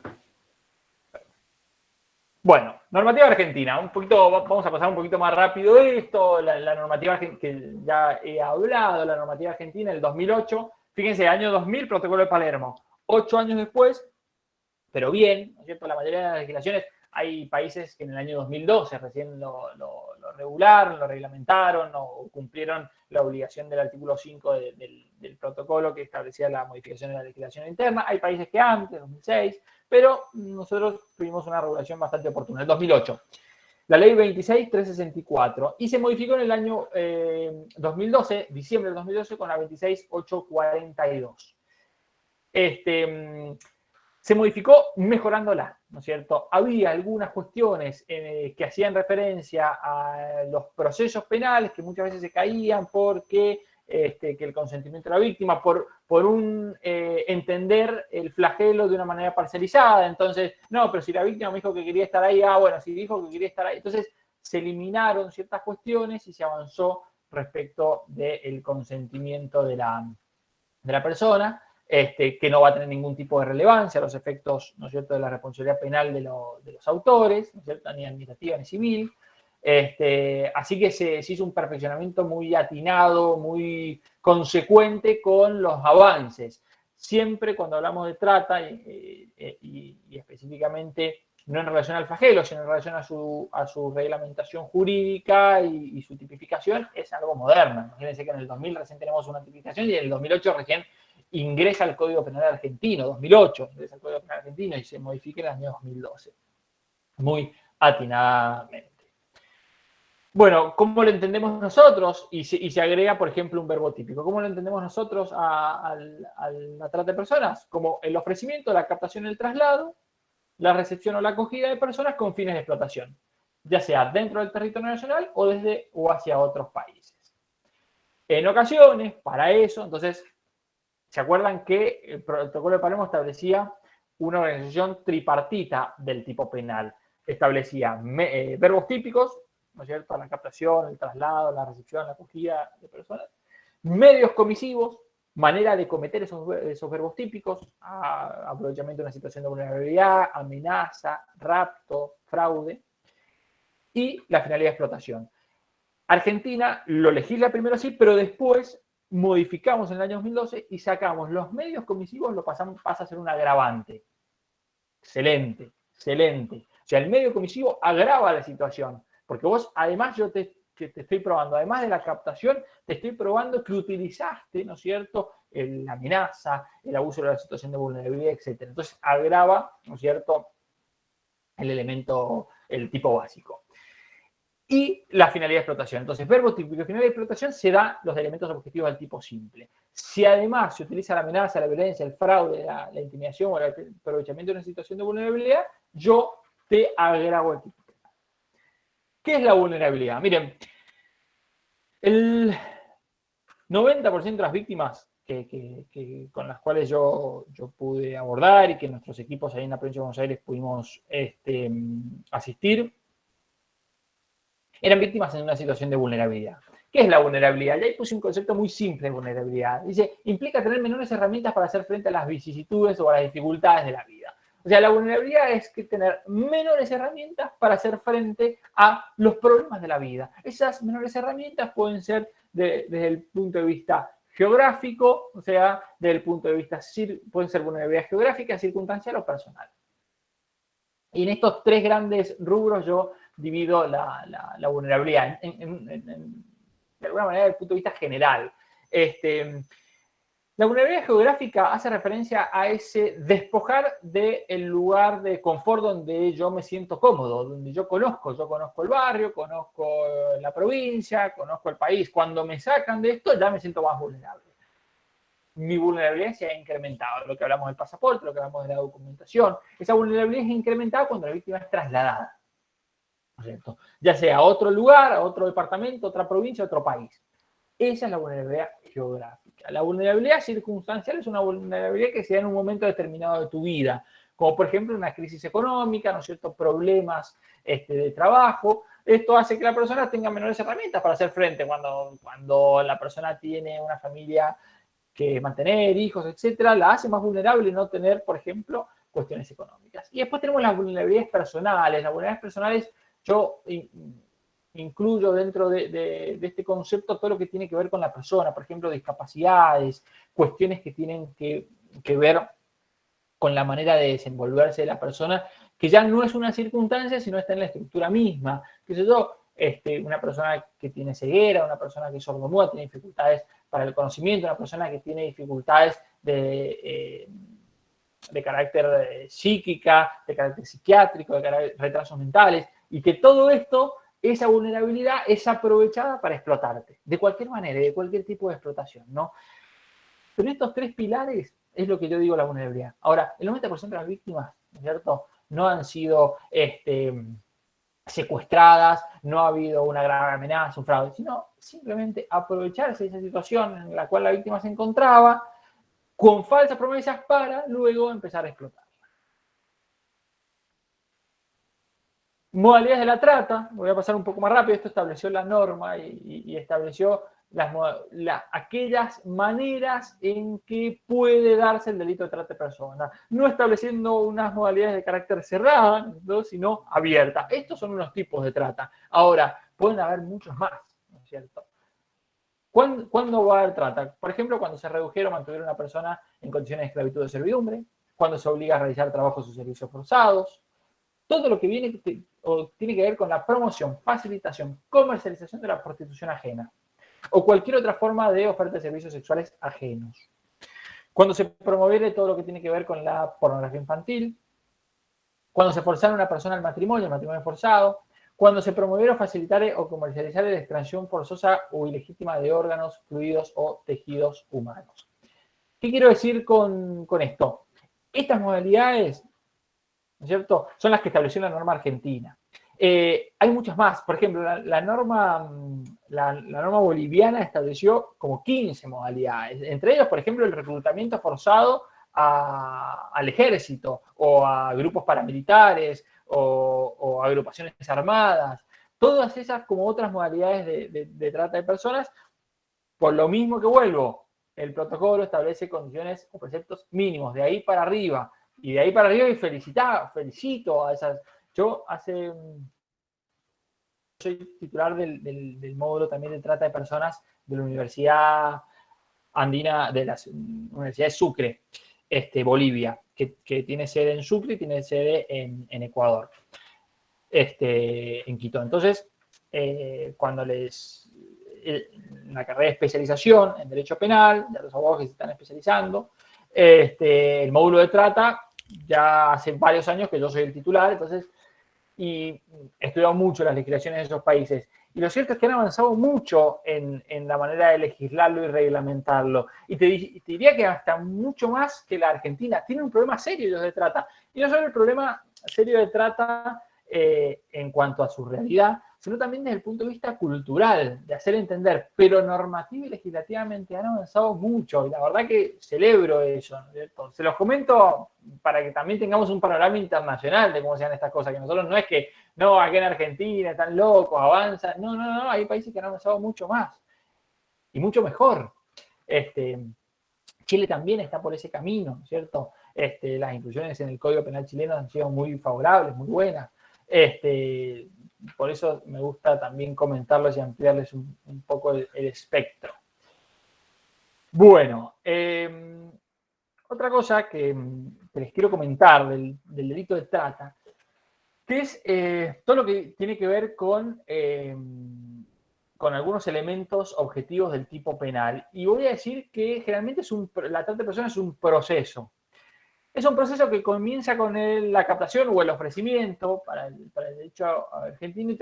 Bueno, normativa argentina. Vamos a pasar un poquito más rápido esto. La normativa que ya he hablado, la normativa argentina, el 2008. Fíjense, año 2000, protocolo de Palermo. 8 años después, pero bien, ¿no es cierto? La mayoría de las legislaciones hay países que en el año 2012 recién lo regularon, lo reglamentaron o cumplieron la obligación del artículo 5 del protocolo que establecía la modificación de la legislación interna. Hay países que antes, 2006, pero nosotros tuvimos una regulación bastante oportuna, en 2008. La ley 26.364, y se modificó en el año 2012, diciembre del 2012, con la 26.842. Se modificó mejorándola, ¿no es cierto? Había algunas cuestiones que hacían referencia a los procesos penales que muchas veces se caían porque que el consentimiento de la víctima, por entender el flagelo de una manera parcializada. Entonces, no, pero si la víctima me dijo que quería estar ahí, bueno, si dijo que quería estar ahí. Entonces, se eliminaron ciertas cuestiones y se avanzó respecto del consentimiento de la persona. Que no va a tener ningún tipo de relevancia a los efectos, ¿no es cierto?, de la responsabilidad penal de los autores, ¿no es cierto?, ni administrativa ni civil. Así que se hizo un perfeccionamiento muy atinado, muy consecuente con los avances. Siempre cuando hablamos de trata, y específicamente no en relación al flagelo, sino en relación a su reglamentación jurídica y su tipificación, es algo moderno. Imagínense que en el 2000 recién tenemos una tipificación y en el 2008 recién ingresa al Código Penal argentino, 2008, ingresa al Código Penal argentino y se modifica en el año 2012. Muy atinadamente. Bueno, ¿cómo lo entendemos nosotros? Y se agrega, por ejemplo, un verbo típico. ¿Cómo lo entendemos nosotros a la trata de personas? Como el ofrecimiento, la captación, el traslado, la recepción o la acogida de personas con fines de explotación, ya sea dentro del territorio nacional o desde o hacia otros países. En ocasiones, para eso, entonces, ¿se acuerdan que el protocolo de Palermo establecía una organización tripartita del tipo penal? Establecía verbos típicos, ¿no es cierto?, la captación, el traslado, la recepción, la acogida de personas. Medios comisivos, manera de cometer esos verbos típicos, aprovechamiento de una situación de vulnerabilidad, amenaza, rapto, fraude. Y la finalidad de explotación. Argentina lo legisla primero así, pero después modificamos en el año 2012 y sacamos los medios comisivos, pasa a ser un agravante. Excelente, excelente. O sea, el medio comisivo agrava la situación, porque vos, además, yo te estoy probando, además de la captación, te estoy probando que utilizaste, ¿no es cierto?, la amenaza, el abuso de la situación de vulnerabilidad, etc. Entonces, agrava, ¿no es cierto?, el elemento, el tipo básico. Y la finalidad de explotación. Entonces, verbo típico y finalidad de explotación se dan los elementos objetivos del tipo simple. Si además se utiliza la amenaza, la violencia, el fraude, la intimidación o el aprovechamiento de una situación de vulnerabilidad, yo te agravo el tipo penal. ¿Qué es la vulnerabilidad? Miren, el 90% de las víctimas con las cuales yo pude abordar y que nuestros equipos ahí en la provincia de Buenos Aires pudimos asistir, eran víctimas en una situación de vulnerabilidad. ¿Qué es la vulnerabilidad? Ya ahí puse un concepto muy simple de vulnerabilidad. Dice, implica tener menores herramientas para hacer frente a las vicisitudes o a las dificultades de la vida. O sea, la vulnerabilidad es que tener menores herramientas para hacer frente a los problemas de la vida. Esas menores herramientas pueden ser desde el punto de vista geográfico, o sea, desde el punto de vista, pueden ser vulnerabilidad geográfica, circunstancial o personal. Y en estos tres grandes rubros yo divido la vulnerabilidad de alguna manera desde el punto de vista general. La vulnerabilidad geográfica hace referencia a ese despojar del lugar de confort donde yo me siento cómodo, donde yo conozco el barrio, conozco la provincia, conozco el país. Cuando me sacan de esto ya me siento más vulnerable. Mi vulnerabilidad se ha incrementado, lo que hablamos del pasaporte, lo que hablamos de la documentación. Esa vulnerabilidad es incrementada cuando la víctima es trasladada, ¿no es cierto?, ya sea a otro lugar, a otro departamento, a otra provincia, a otro país. Esa es la vulnerabilidad geográfica. La vulnerabilidad circunstancial es una vulnerabilidad que se da en un momento determinado de tu vida, como por ejemplo una crisis económica, ¿no es cierto?, problemas de trabajo. Esto hace que la persona tenga menores herramientas para hacer frente cuando la persona tiene una familia que mantener, hijos, etcétera, la hace más vulnerable no tener, por ejemplo, cuestiones económicas. Y después tenemos las vulnerabilidades personales. Las vulnerabilidades personales yo incluyo dentro de este concepto todo lo que tiene que ver con la persona, por ejemplo, discapacidades, cuestiones que tienen que ver con la manera de desenvolverse de la persona que ya no es una circunstancia, sino está en la estructura misma. ¿Qué sé yo? Una persona que tiene ceguera, una persona que es sordomuda, tiene dificultades para el conocimiento, una persona que tiene dificultades de carácter psíquica, de carácter psiquiátrico, de carácter retrasos mentales, y que todo esto, esa vulnerabilidad es aprovechada para explotarte, de cualquier manera, de cualquier tipo de explotación, ¿no? Pero estos tres pilares es lo que yo digo la vulnerabilidad. Ahora, el 90% de las víctimas, ¿no es cierto?, no han sido secuestradas, no ha habido una grave amenaza, un fraude, sino simplemente aprovecharse de esa situación en la cual la víctima se encontraba con falsas promesas para luego empezar a explotar. Modalidades de la trata, voy a pasar un poco más rápido, esto estableció la norma y estableció aquellas maneras en que puede darse el delito de trata de personas, no estableciendo unas modalidades de carácter cerrada, ¿no?, sino abierta. Estos son unos tipos de trata. Ahora, pueden haber muchos más, ¿no es cierto? ¿Cuándo va a haber trata? Por ejemplo, cuando se redujeron o mantuvieron a una persona en condiciones de esclavitud o servidumbre, cuando se obliga a realizar trabajos o servicios forzados, todo lo que tiene que ver con la promoción, facilitación, comercialización de la prostitución ajena o cualquier otra forma de oferta de servicios sexuales ajenos. Cuando se promoviera todo lo que tiene que ver con la pornografía infantil, cuando se forzara a una persona al matrimonio, el matrimonio forzado, cuando se promoviera, facilitar o comercializar la extracción forzosa o ilegítima de órganos, fluidos o tejidos humanos. ¿Qué quiero decir con esto? Estas modalidades, ¿no es cierto?, son las que estableció la norma argentina. Hay muchas más. Por ejemplo, la norma boliviana estableció como 15 modalidades. Entre ellos, por ejemplo, el reclutamiento forzado al ejército o a grupos paramilitares o agrupaciones armadas. Todas esas como otras modalidades de trata de personas. Por lo mismo que vuelvo, el protocolo establece condiciones o preceptos mínimos, de ahí para arriba. Y de ahí para arriba y felicito a esas. Yo soy titular del módulo también de trata de personas de la Universidad Andina, de la Universidad de Sucre, Bolivia, que tiene sede en Sucre y tiene sede en Ecuador, en Quito. Entonces, cuando la carrera de especialización en Derecho Penal, ya los abogados que se están especializando, el módulo de trata, ya hace varios años que yo soy el titular, entonces, y he estudiado mucho las legislaciones de esos países. Y lo cierto es que han avanzado mucho en la manera de legislarlo y reglamentarlo. Y te diría que hasta mucho más que la Argentina. Tienen un problema serio ellos de trata. Y no solo el problema serio de trata en cuanto a su realidad, sino también desde el punto de vista cultural, de hacer entender, pero normativa y legislativamente han avanzado mucho, y la verdad que celebro eso, ¿no? Se los comento para que también tengamos un panorama internacional de cómo se dan estas cosas, que nosotros no es que, no, aquí en Argentina están locos, avanzan, no, hay países que han avanzado mucho más, y mucho mejor. Chile también está por ese camino, ¿cierto? Las inclusiones en el Código Penal chileno han sido muy favorables, muy buenas. Por eso me gusta también comentarlos y ampliarles un poco el espectro. Bueno, otra cosa que les quiero comentar del delito de trata, que es todo lo que tiene que ver con algunos elementos objetivos del tipo penal. Y voy a decir que generalmente la trata de personas es un proceso. Es un proceso que comienza con la captación o el ofrecimiento para el derecho argentino y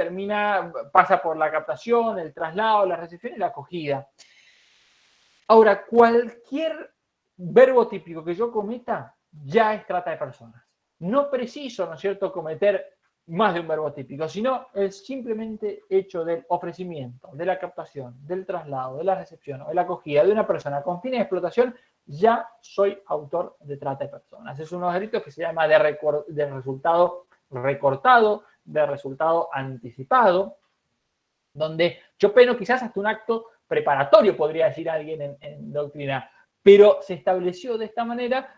pasa por la captación, el traslado, la recepción y la acogida. Ahora, cualquier verbo típico que yo cometa ya es trata de personas. No preciso, ¿no es cierto?, cometer más de un verbo típico, sino el simplemente hecho del ofrecimiento, de la captación, del traslado, de la recepción o de la acogida de una persona con fines de explotación, ya soy autor de trata de personas. Es uno de los delitos que se llama de resultado recortado, de resultado anticipado, donde yo peno quizás hasta un acto preparatorio, podría decir alguien en doctrina, pero se estableció de esta manera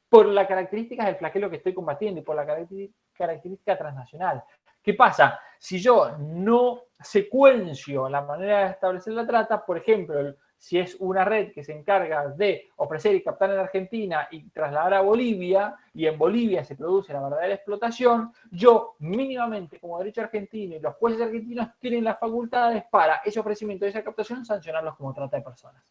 por las características del flagelo que estoy combatiendo y por la característica transnacional. ¿Qué pasa? Si yo no secuencio la manera de establecer la trata, por ejemplo, si es una red que se encarga de ofrecer y captar en Argentina y trasladar a Bolivia, y en Bolivia se produce la verdadera explotación, yo mínimamente como derecho argentino y los jueces argentinos tienen las facultades para ese ofrecimiento de esa captación sancionarlos como trata de personas.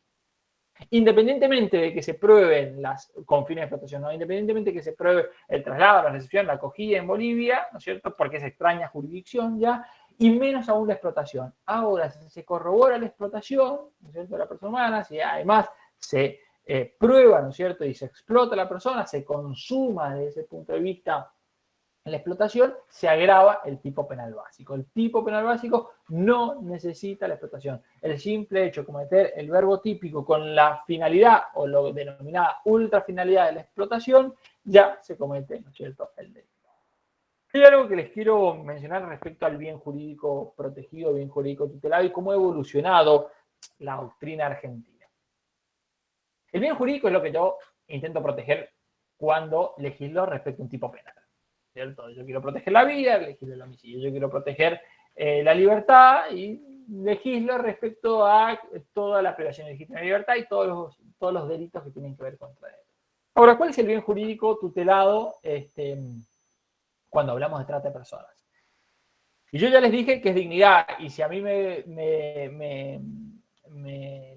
Independientemente de que se prueben con fines de explotación, ¿no? Independientemente de que se pruebe el traslado, la recepción, la acogida en Bolivia, ¿no es cierto? Porque es extraña jurisdicción ya, y menos aún la explotación. Ahora, si se corrobora la explotación, ¿no es cierto?, de la persona humana, si además se prueba, ¿no es cierto?, y se explota a la persona, se consuma desde ese punto de vista en la explotación, se agrava el tipo penal básico. El tipo penal básico no necesita la explotación. El simple hecho de cometer el verbo típico con la finalidad o lo denominada ultrafinalidad de la explotación, ya se comete, ¿no es cierto?, el delito. Hay algo que les quiero mencionar respecto al bien jurídico protegido, bien jurídico tutelado y cómo ha evolucionado la doctrina argentina. El bien jurídico es lo que yo intento proteger cuando legislo respecto a un tipo penal, ¿cierto? Yo quiero proteger la vida, legislo el homicidio. Yo quiero proteger la libertad y legislo respecto a toda la privación legítima de libertad y todos los delitos que tienen que ver contra él. Ahora, ¿cuál es el bien jurídico tutelado cuando hablamos de trata de personas? Y yo ya les dije que es dignidad, y si a mí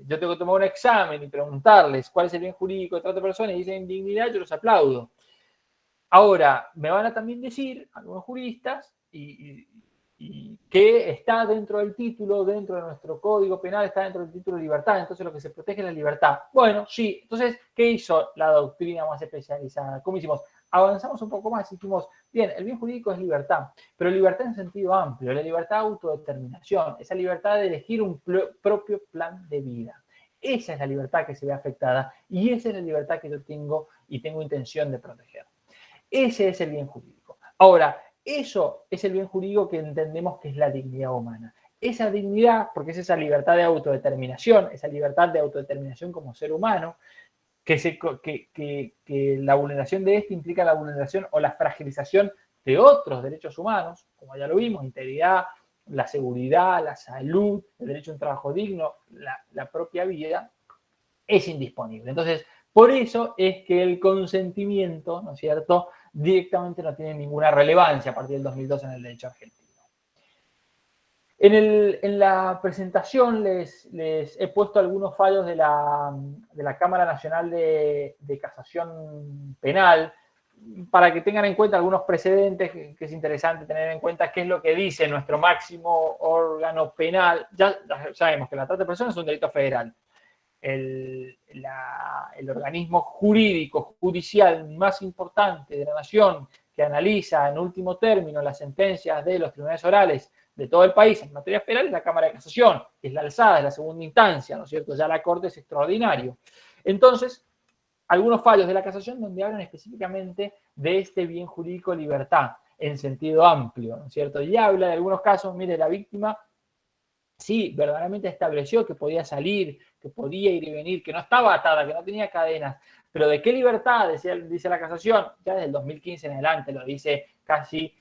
yo tengo que tomar un examen y preguntarles cuál es el bien jurídico de trata de personas y dicen dignidad, yo los aplaudo. Ahora, me van a también decir algunos juristas que está dentro del título, dentro de nuestro código penal, está dentro del título de libertad, entonces lo que se protege es la libertad. Bueno, sí, entonces, ¿qué hizo la doctrina más especializada? ¿Cómo hicimos? Avanzamos un poco más y dijimos, bien, el bien jurídico es libertad, pero libertad en sentido amplio, la libertad de autodeterminación, esa libertad de elegir un propio plan de vida. Esa es la libertad que se ve afectada y esa es la libertad que yo tengo y tengo intención de proteger. Ese es el bien jurídico. Ahora, eso es el bien jurídico que entendemos que es la dignidad humana. Esa dignidad, porque es esa libertad de autodeterminación, esa libertad de autodeterminación como ser humano, que la vulneración de este implica la vulneración o la fragilización de otros derechos humanos, como ya lo vimos, integridad, la seguridad, la salud, el derecho a un trabajo digno, la propia vida, es indisponible. Entonces, por eso es que el consentimiento, ¿no es cierto?, directamente no tiene ninguna relevancia a partir del 2002 en el derecho argentino. En la presentación les he puesto algunos fallos de la Cámara Nacional de Casación Penal para que tengan en cuenta algunos precedentes que es interesante tener en cuenta qué es lo que dice nuestro máximo órgano penal. Ya sabemos que la trata de personas es un delito federal. El organismo jurídico, judicial más importante de la nación que analiza en último término las sentencias de los tribunales orales de todo el país en materia penal es la Cámara de Casación, que es la alzada, es la segunda instancia, ¿no es cierto? Ya la Corte es extraordinario. Entonces, algunos fallos de la casación donde hablan específicamente de este bien jurídico libertad en sentido amplio, ¿no es cierto? Y habla de algunos casos, mire, la víctima sí, verdaderamente estableció que podía salir, que podía ir y venir, que no estaba atada, que no tenía cadenas. Pero ¿de qué libertad? Dice la casación, ya desde el 2015 en adelante, lo dice casi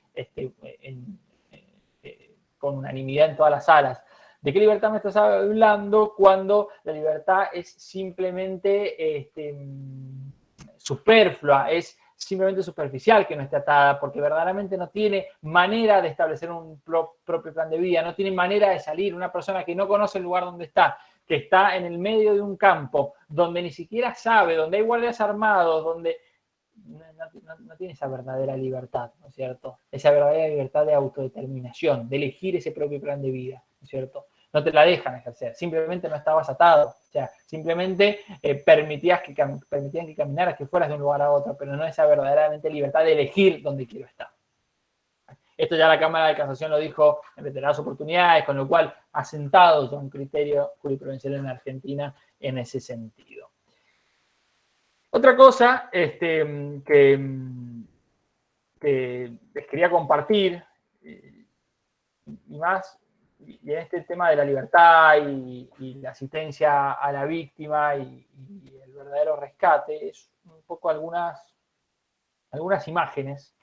con unanimidad en todas las salas. ¿De qué libertad me estás hablando cuando la libertad es simplemente superflua, es simplemente superficial que no esté atada, porque verdaderamente no tiene manera de establecer un propio plan de vida, no tiene manera de salir, una persona que no conoce el lugar donde está, que está en el medio de un campo, donde ni siquiera sabe, donde hay guardias armados, donde no tiene esa verdadera libertad, ¿no es cierto? Esa verdadera libertad de autodeterminación, de elegir ese propio plan de vida, ¿no es cierto? No te la dejan ejercer, simplemente no estabas atado, o sea, simplemente permitían que caminaras, que fueras de un lugar a otro, pero no esa verdaderamente libertad de elegir dónde quiero estar. Esto ya la Cámara de Casación lo dijo en reiteradas oportunidades, con lo cual ha sentado ya un criterio jurisprudencial en Argentina en ese sentido. Otra cosa que les quería compartir, y más, y en este tema de la libertad y la asistencia a la víctima y el verdadero rescate, es un poco algunas imágenes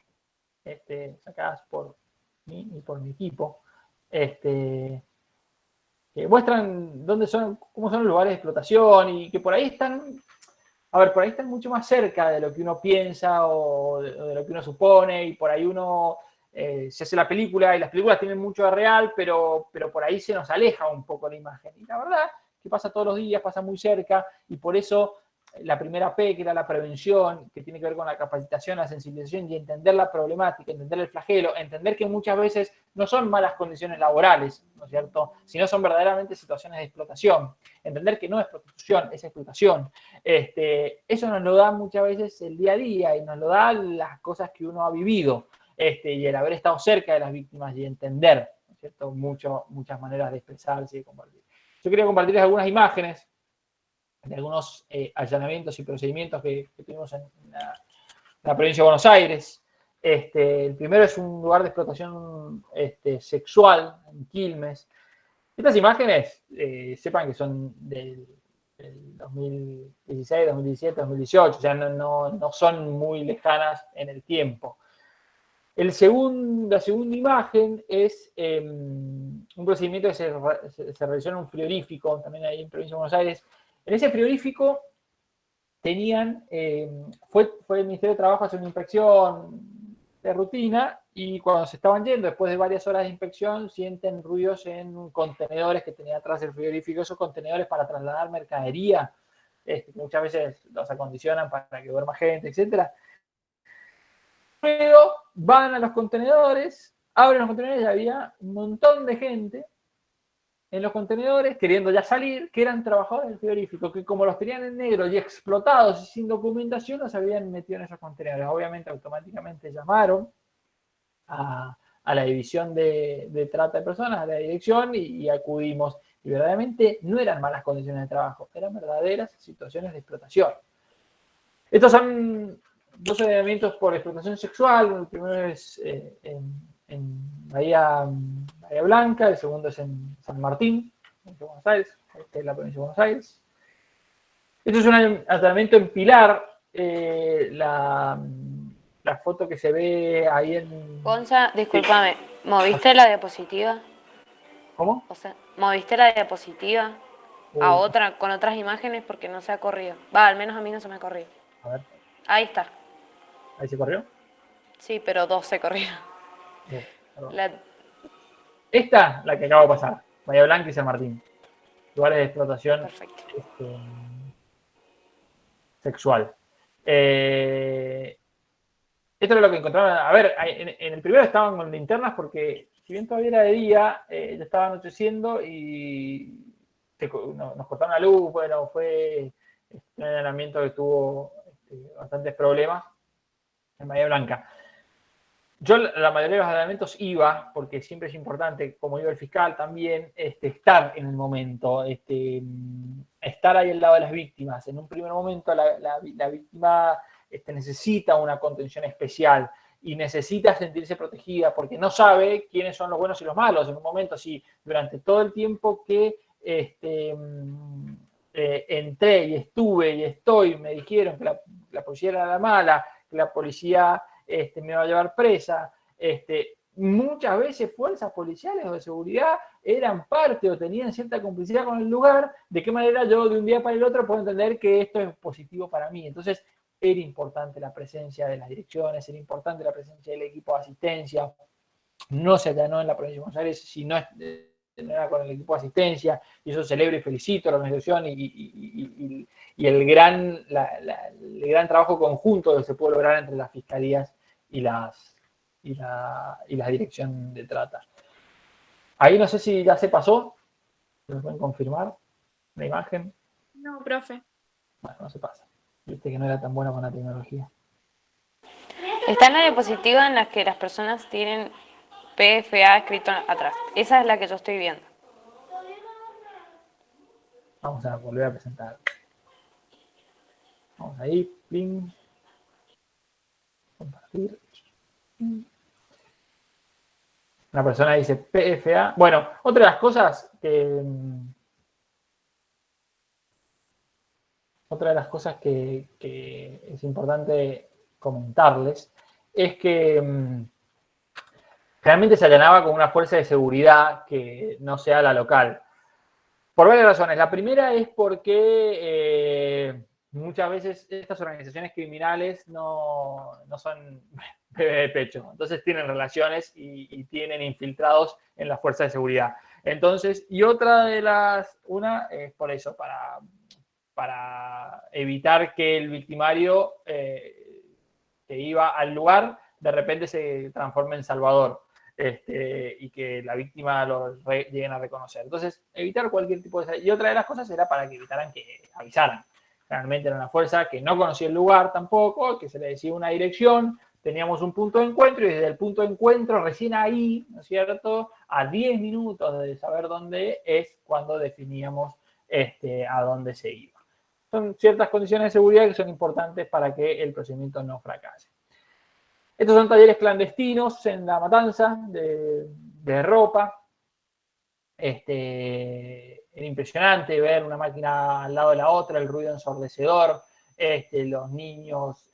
sacadas por mí y por mi equipo, que muestran cómo son los lugares de explotación y que por ahí están, a ver, por ahí están mucho más cerca de lo que uno piensa o de lo que uno supone, y por ahí uno se hace la película, y las películas tienen mucho de real, pero por ahí se nos aleja un poco la imagen. Y la verdad que pasa todos los días, pasa muy cerca, y por eso la primera P, que era la prevención, que tiene que ver con la capacitación, la sensibilización y entender la problemática, entender el flagelo, entender que muchas veces no son malas condiciones laborales, ¿no es cierto?, sino son verdaderamente situaciones de explotación. Entender que no es prostitución, es explotación. Eso nos lo da muchas veces el día a día y nos lo da las cosas que uno ha vivido, y el haber estado cerca de las víctimas y entender, ¿no es cierto?, muchas maneras de expresarse y de compartir. Yo quería compartirles algunas imágenes de algunos allanamientos y procedimientos que tuvimos en la provincia de Buenos Aires. El primero es un lugar de explotación sexual en Quilmes. Estas imágenes, sepan que son del 2016, 2017, 2018, o sea, no son muy lejanas en el tiempo. La segunda imagen es un procedimiento que se realizó en un frigorífico, también ahí en provincia de Buenos Aires. En ese frigorífico fue el Ministerio de Trabajo a hacer una inspección de rutina, y cuando se estaban yendo, después de varias horas de inspección, sienten ruidos en contenedores que tenía atrás el frigorífico, esos contenedores para trasladar mercadería, muchas veces los acondicionan para que duerma gente, etc. Luego van a los contenedores, abren los contenedores y había un montón de gente en los contenedores queriendo ya salir, que eran trabajadores del frigorífico, que como los tenían en negro y explotados y sin documentación, los habían metido en esos contenedores. Obviamente automáticamente llamaron a la división de trata de personas, a la dirección, y acudimos. Y verdaderamente no eran malas condiciones de trabajo, eran verdaderas situaciones de explotación. Estos son 2 elementos por explotación sexual. El primero es en Bahía Blanca, el segundo es en San Martín, en Buenos Aires, esta es la provincia de Buenos Aires. Esto es un allanamiento en Pilar. La foto que se ve ahí en... Gonza, discúlpame, ¿moviste la diapositiva? ¿Cómo? O sea, ¿moviste la diapositiva a otra, con otras imágenes? Porque no se ha corrido. Va, al menos a mí no se me ha corrido. A ver. Ahí está. ¿Ahí se corrió? Sí, pero 2 se corrieron. Esta, la que acabo de pasar. Bahía Blanca y San Martín. Lugares de explotación. Perfecto. Sexual. Esto es lo que encontraron. A ver, en el primero estaban con linternas porque, si bien todavía era de día, ya estaba anocheciendo y nos cortaron la luz. Bueno, fue un allanamiento que tuvo bastantes problemas en Bahía Blanca. Yo la mayoría de los allanamientos iba, porque siempre es importante, como iba el fiscal también, estar en el momento, estar ahí al lado de las víctimas. En un primer momento la víctima necesita una contención especial y necesita sentirse protegida porque no sabe quiénes son los buenos y los malos. En un momento, si durante todo el tiempo que entré y estuve y estoy, me dijeron que la policía era la mala, que la policía me va a llevar presa, muchas veces fuerzas policiales o de seguridad eran parte o tenían cierta complicidad con el lugar. ¿De qué manera yo de un día para el otro puedo entender que esto es positivo para mí? Entonces era importante la presencia de las direcciones, era importante la presencia del equipo de asistencia. No se allanó en la provincia de Buenos Aires si no era con el equipo de asistencia, y eso celebro y felicito a la organización y el gran trabajo conjunto que se pudo lograr entre las fiscalías y la dirección de trata. Ahí no sé si ya se pasó. ¿Me pueden confirmar la imagen? No, profe. Bueno, no se pasa. Viste que no era tan bueno con la tecnología. Está en la diapositiva en la que las personas tienen PFA escrito atrás. Esa es la que yo estoy viendo. Vamos a volver a presentar. Vamos ahí, pling. Compartir. Una persona dice PFA. Bueno, otra de las cosas que es importante comentarles es que realmente se allanaba con una fuerza de seguridad que no sea la local. Por varias razones. La primera es porque muchas veces estas organizaciones criminales no son bebé de pecho. Entonces tienen relaciones y tienen infiltrados en las fuerzas de seguridad. Entonces, y otra de una es por eso, para evitar que el victimario que iba al lugar de repente se transforme en salvador. Y que la víctima lo lleguen a reconocer. Entonces, evitar cualquier tipo de... Y otra de las cosas era para que evitaran que avisaran. Realmente era una fuerza que no conocía el lugar tampoco, que se le decía una dirección, teníamos un punto de encuentro y desde el punto de encuentro, recién ahí, ¿no es cierto?, a 10 minutos de saber dónde es cuando definíamos a dónde se iba. Son ciertas condiciones de seguridad que son importantes para que el procedimiento no fracase. Estos son talleres clandestinos en La Matanza de ropa. Era impresionante ver una máquina al lado de la otra, el ruido ensordecedor, los niños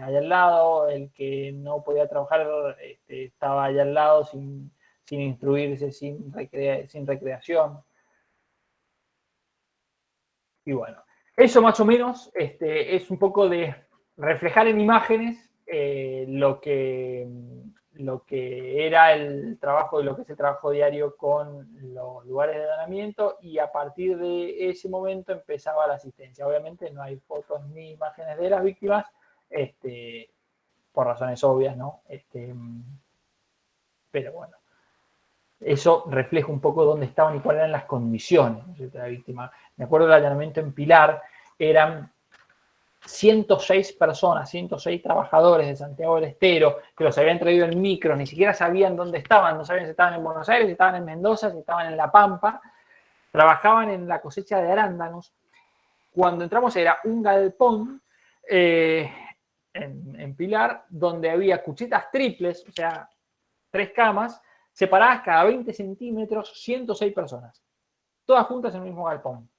allá al lado, el que no podía trabajar estaba allá al lado sin instruirse, sin recreación. Y bueno, eso más o menos es un poco de reflejar en imágenes lo que era el trabajo, lo que es el trabajo diario con los lugares de allanamiento, y a partir de ese momento empezaba la asistencia. Obviamente no hay fotos ni imágenes de las víctimas, por razones obvias, ¿no? Pero bueno, eso refleja un poco dónde estaban y cuáles eran las condiciones, ¿no?, de la víctima. Me acuerdo del allanamiento en Pilar, eran 106 personas, 106 trabajadores de Santiago del Estero, que los habían traído en micros, ni siquiera sabían dónde estaban, no sabían si estaban en Buenos Aires, si estaban en Mendoza, si estaban en La Pampa, trabajaban en la cosecha de arándanos. Cuando entramos era un galpón en Pilar, donde había cuchetas triples, o sea, 3 camas, separadas cada 20 centímetros, 106 personas, todas juntas en el mismo galpón.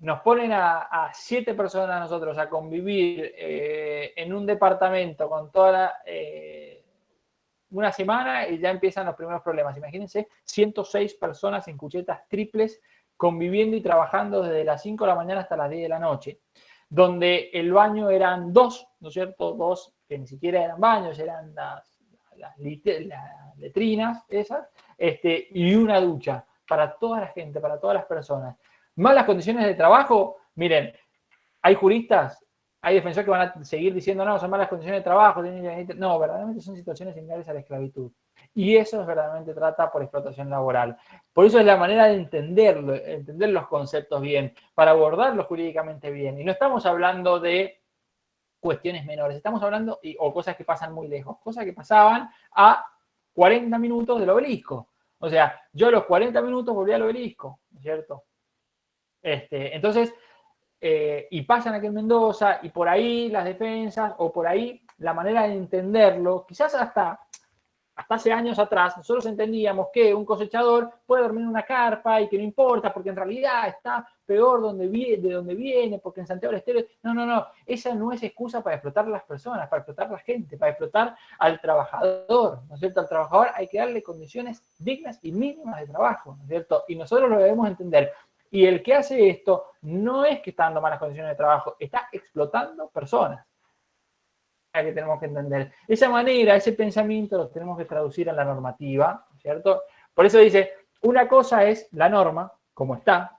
Nos ponen a 7 personas nosotros a convivir en un departamento con toda una semana y ya empiezan los primeros problemas. Imagínense, 106 personas en cuchetas triples conviviendo y trabajando desde las 5 de la mañana hasta las 10 de la noche, donde el baño eran 2, ¿no es cierto? 2 que ni siquiera eran baños, eran las letrinas esas, y una ducha para toda la gente, para todas las personas. Malas condiciones de trabajo, miren, hay juristas, hay defensores que van a seguir diciendo, no, son malas condiciones de trabajo, no, verdaderamente son situaciones similares a la esclavitud. Y eso es verdaderamente trata por explotación laboral. Por eso es la manera de entenderlo, entender los conceptos bien, para abordarlos jurídicamente bien. Y no estamos hablando de cuestiones menores, estamos hablando, o cosas que pasan muy lejos, cosas que pasaban a 40 minutos del obelisco. O sea, yo a los 40 minutos volví al obelisco, ¿no es cierto? Entonces, y pasan aquí en Mendoza, y por ahí las defensas, o por ahí la manera de entenderlo, quizás hasta hace años atrás, nosotros entendíamos que un cosechador puede dormir en una carpa y que no importa, porque en realidad está peor de donde viene, porque en Santiago del Estero... No, esa no es excusa para explotar a las personas, para explotar a la gente, para explotar al trabajador, ¿no es cierto? Al trabajador hay que darle condiciones dignas y mínimas de trabajo, ¿no es cierto? Y nosotros lo debemos entender. Y el que hace esto no es que está dando malas condiciones de trabajo, está explotando personas. Que tenemos que entender. Esa manera, ese pensamiento lo tenemos que traducir a la normativa, ¿cierto? Por eso dice, una cosa es la norma, como está,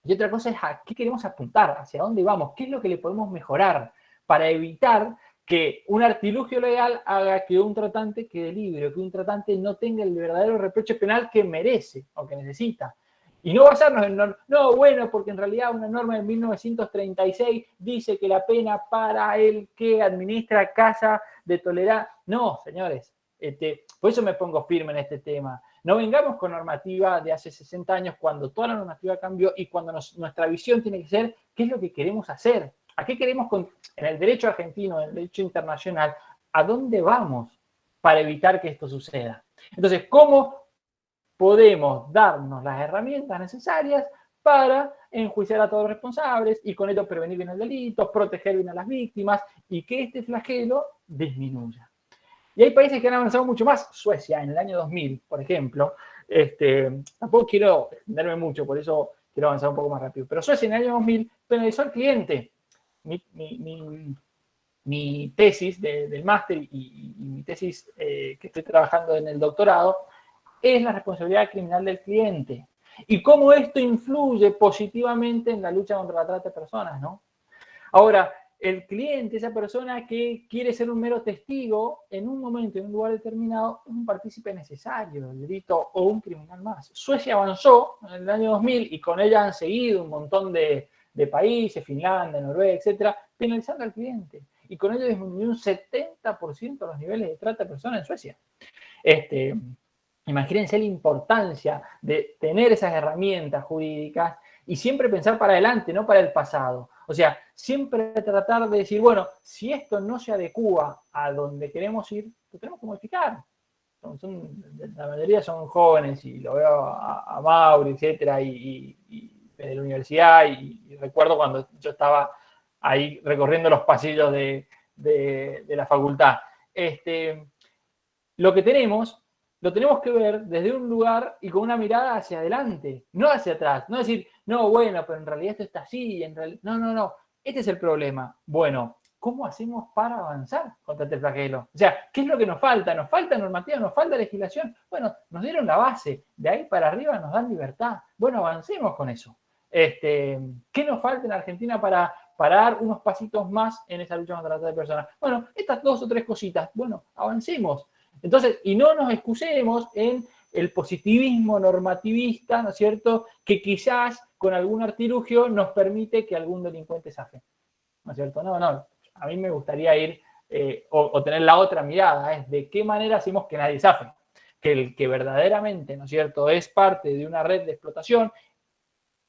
y otra cosa es a qué queremos apuntar, hacia dónde vamos, qué es lo que le podemos mejorar para evitar que un artilugio legal haga que un tratante quede libre, que un tratante no tenga el verdadero reproche penal que merece o que necesita. Y no basarnos en, no, bueno, porque en realidad una norma de 1936 dice que la pena para el que administra casa de tolerancia. No, señores, por eso me pongo firme en este tema. No vengamos con normativa de hace 60 años cuando toda la normativa cambió y cuando nuestra visión tiene que ser qué es lo que queremos hacer. ¿A qué queremos en el derecho argentino, en el derecho internacional? ¿A dónde vamos para evitar que esto suceda? Entonces, ¿cómo podemos darnos las herramientas necesarias para enjuiciar a todos los responsables y con ello prevenir bien el delito, proteger bien a las víctimas y que este flagelo disminuya? Y hay países que han avanzado mucho más. Suecia, en el año 2000, por ejemplo, Tampoco quiero extenderme mucho, por eso quiero avanzar un poco más rápido. Pero Suecia en el año 2000 penalizó al cliente. Mi tesis del máster y mi tesis que estoy trabajando en el doctorado es la responsabilidad criminal del cliente. Y cómo esto influye positivamente en la lucha contra la trata de personas, ¿no? Ahora, el cliente, esa persona que quiere ser un mero testigo, en un momento, en un lugar determinado, es un partícipe necesario del delito o un criminal más. Suecia avanzó en el año 2000 y con ella han seguido un montón de países, Finlandia, Noruega, etcétera, penalizando al cliente. Y con ello disminuyó un 70% los niveles de trata de personas en Suecia. Imagínense la importancia de tener esas herramientas jurídicas y siempre pensar para adelante, no para el pasado. O sea, siempre tratar de decir, bueno, si esto no se adecúa a donde queremos ir, lo tenemos que modificar. La mayoría son jóvenes y lo veo a Mauri, etcétera, y de la universidad, y recuerdo cuando yo estaba ahí recorriendo los pasillos de la facultad. Lo que tenemos, lo tenemos que ver desde un lugar y con una mirada hacia adelante, no hacia atrás. No decir, no, bueno, pero en realidad esto está así, en realidad... No. Este es el problema. Bueno, ¿cómo hacemos para avanzar contra este flagelo? O sea, ¿qué es lo que nos falta? ¿Nos falta normativa? ¿Nos falta legislación? Bueno, nos dieron la base. De ahí para arriba nos dan libertad. Bueno, avancemos con eso. ¿Qué nos falta en Argentina para dar unos pasitos más en esa lucha contra la trata de personas? Bueno, estas 2 o 3 cositas. Bueno, avancemos. Entonces, y no nos excusemos en el positivismo normativista, ¿no es cierto?, que quizás con algún artilugio nos permite que algún delincuente zafe, ¿no es cierto? No, a mí me gustaría ir o tener la otra mirada, es de qué manera hacemos que nadie zafe, que el que verdaderamente, ¿no es cierto?, es parte de una red de explotación,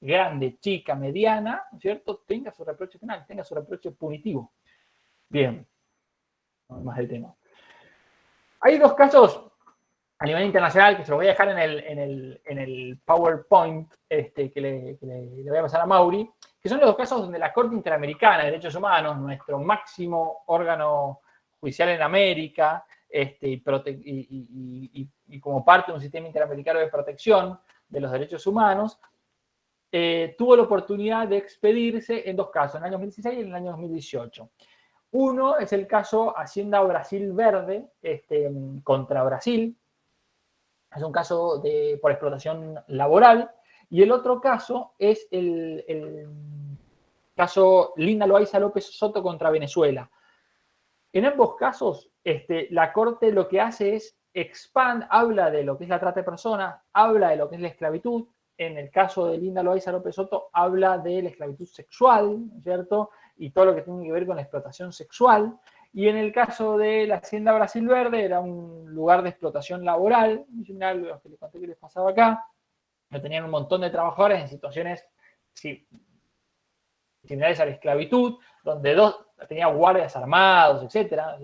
grande, chica, mediana, ¿no es cierto?, tenga su reproche penal, tenga su reproche punitivo. Bien, no más del tema. Hay 2 casos a nivel internacional que se los voy a dejar en el PowerPoint que le voy a pasar a Mauri, que son los 2 casos donde la Corte Interamericana de Derechos Humanos, nuestro máximo órgano judicial en América, y como parte de un sistema interamericano de protección de los derechos humanos, tuvo la oportunidad de expedirse en 2 casos, en el año 2016 y en el año 2018. Uno es el caso Hacienda Brasil Verde contra Brasil. Es un caso por explotación laboral. Y el otro caso es el caso Linda Loaiza López Soto contra Venezuela. En ambos casos, la Corte lo que hace es habla de lo que es la trata de personas, habla de lo que es la esclavitud. En el caso de Linda Loaiza López Soto, habla de la esclavitud sexual, ¿no es cierto?, y todo lo que tiene que ver con la explotación sexual. Y en el caso de la Hacienda Brasil Verde, era un lugar de explotación laboral, muy similar a lo que les conté que les pasaba acá. Tenían un montón de trabajadores en situaciones similares a la esclavitud, donde tenía guardias armados, etcétera,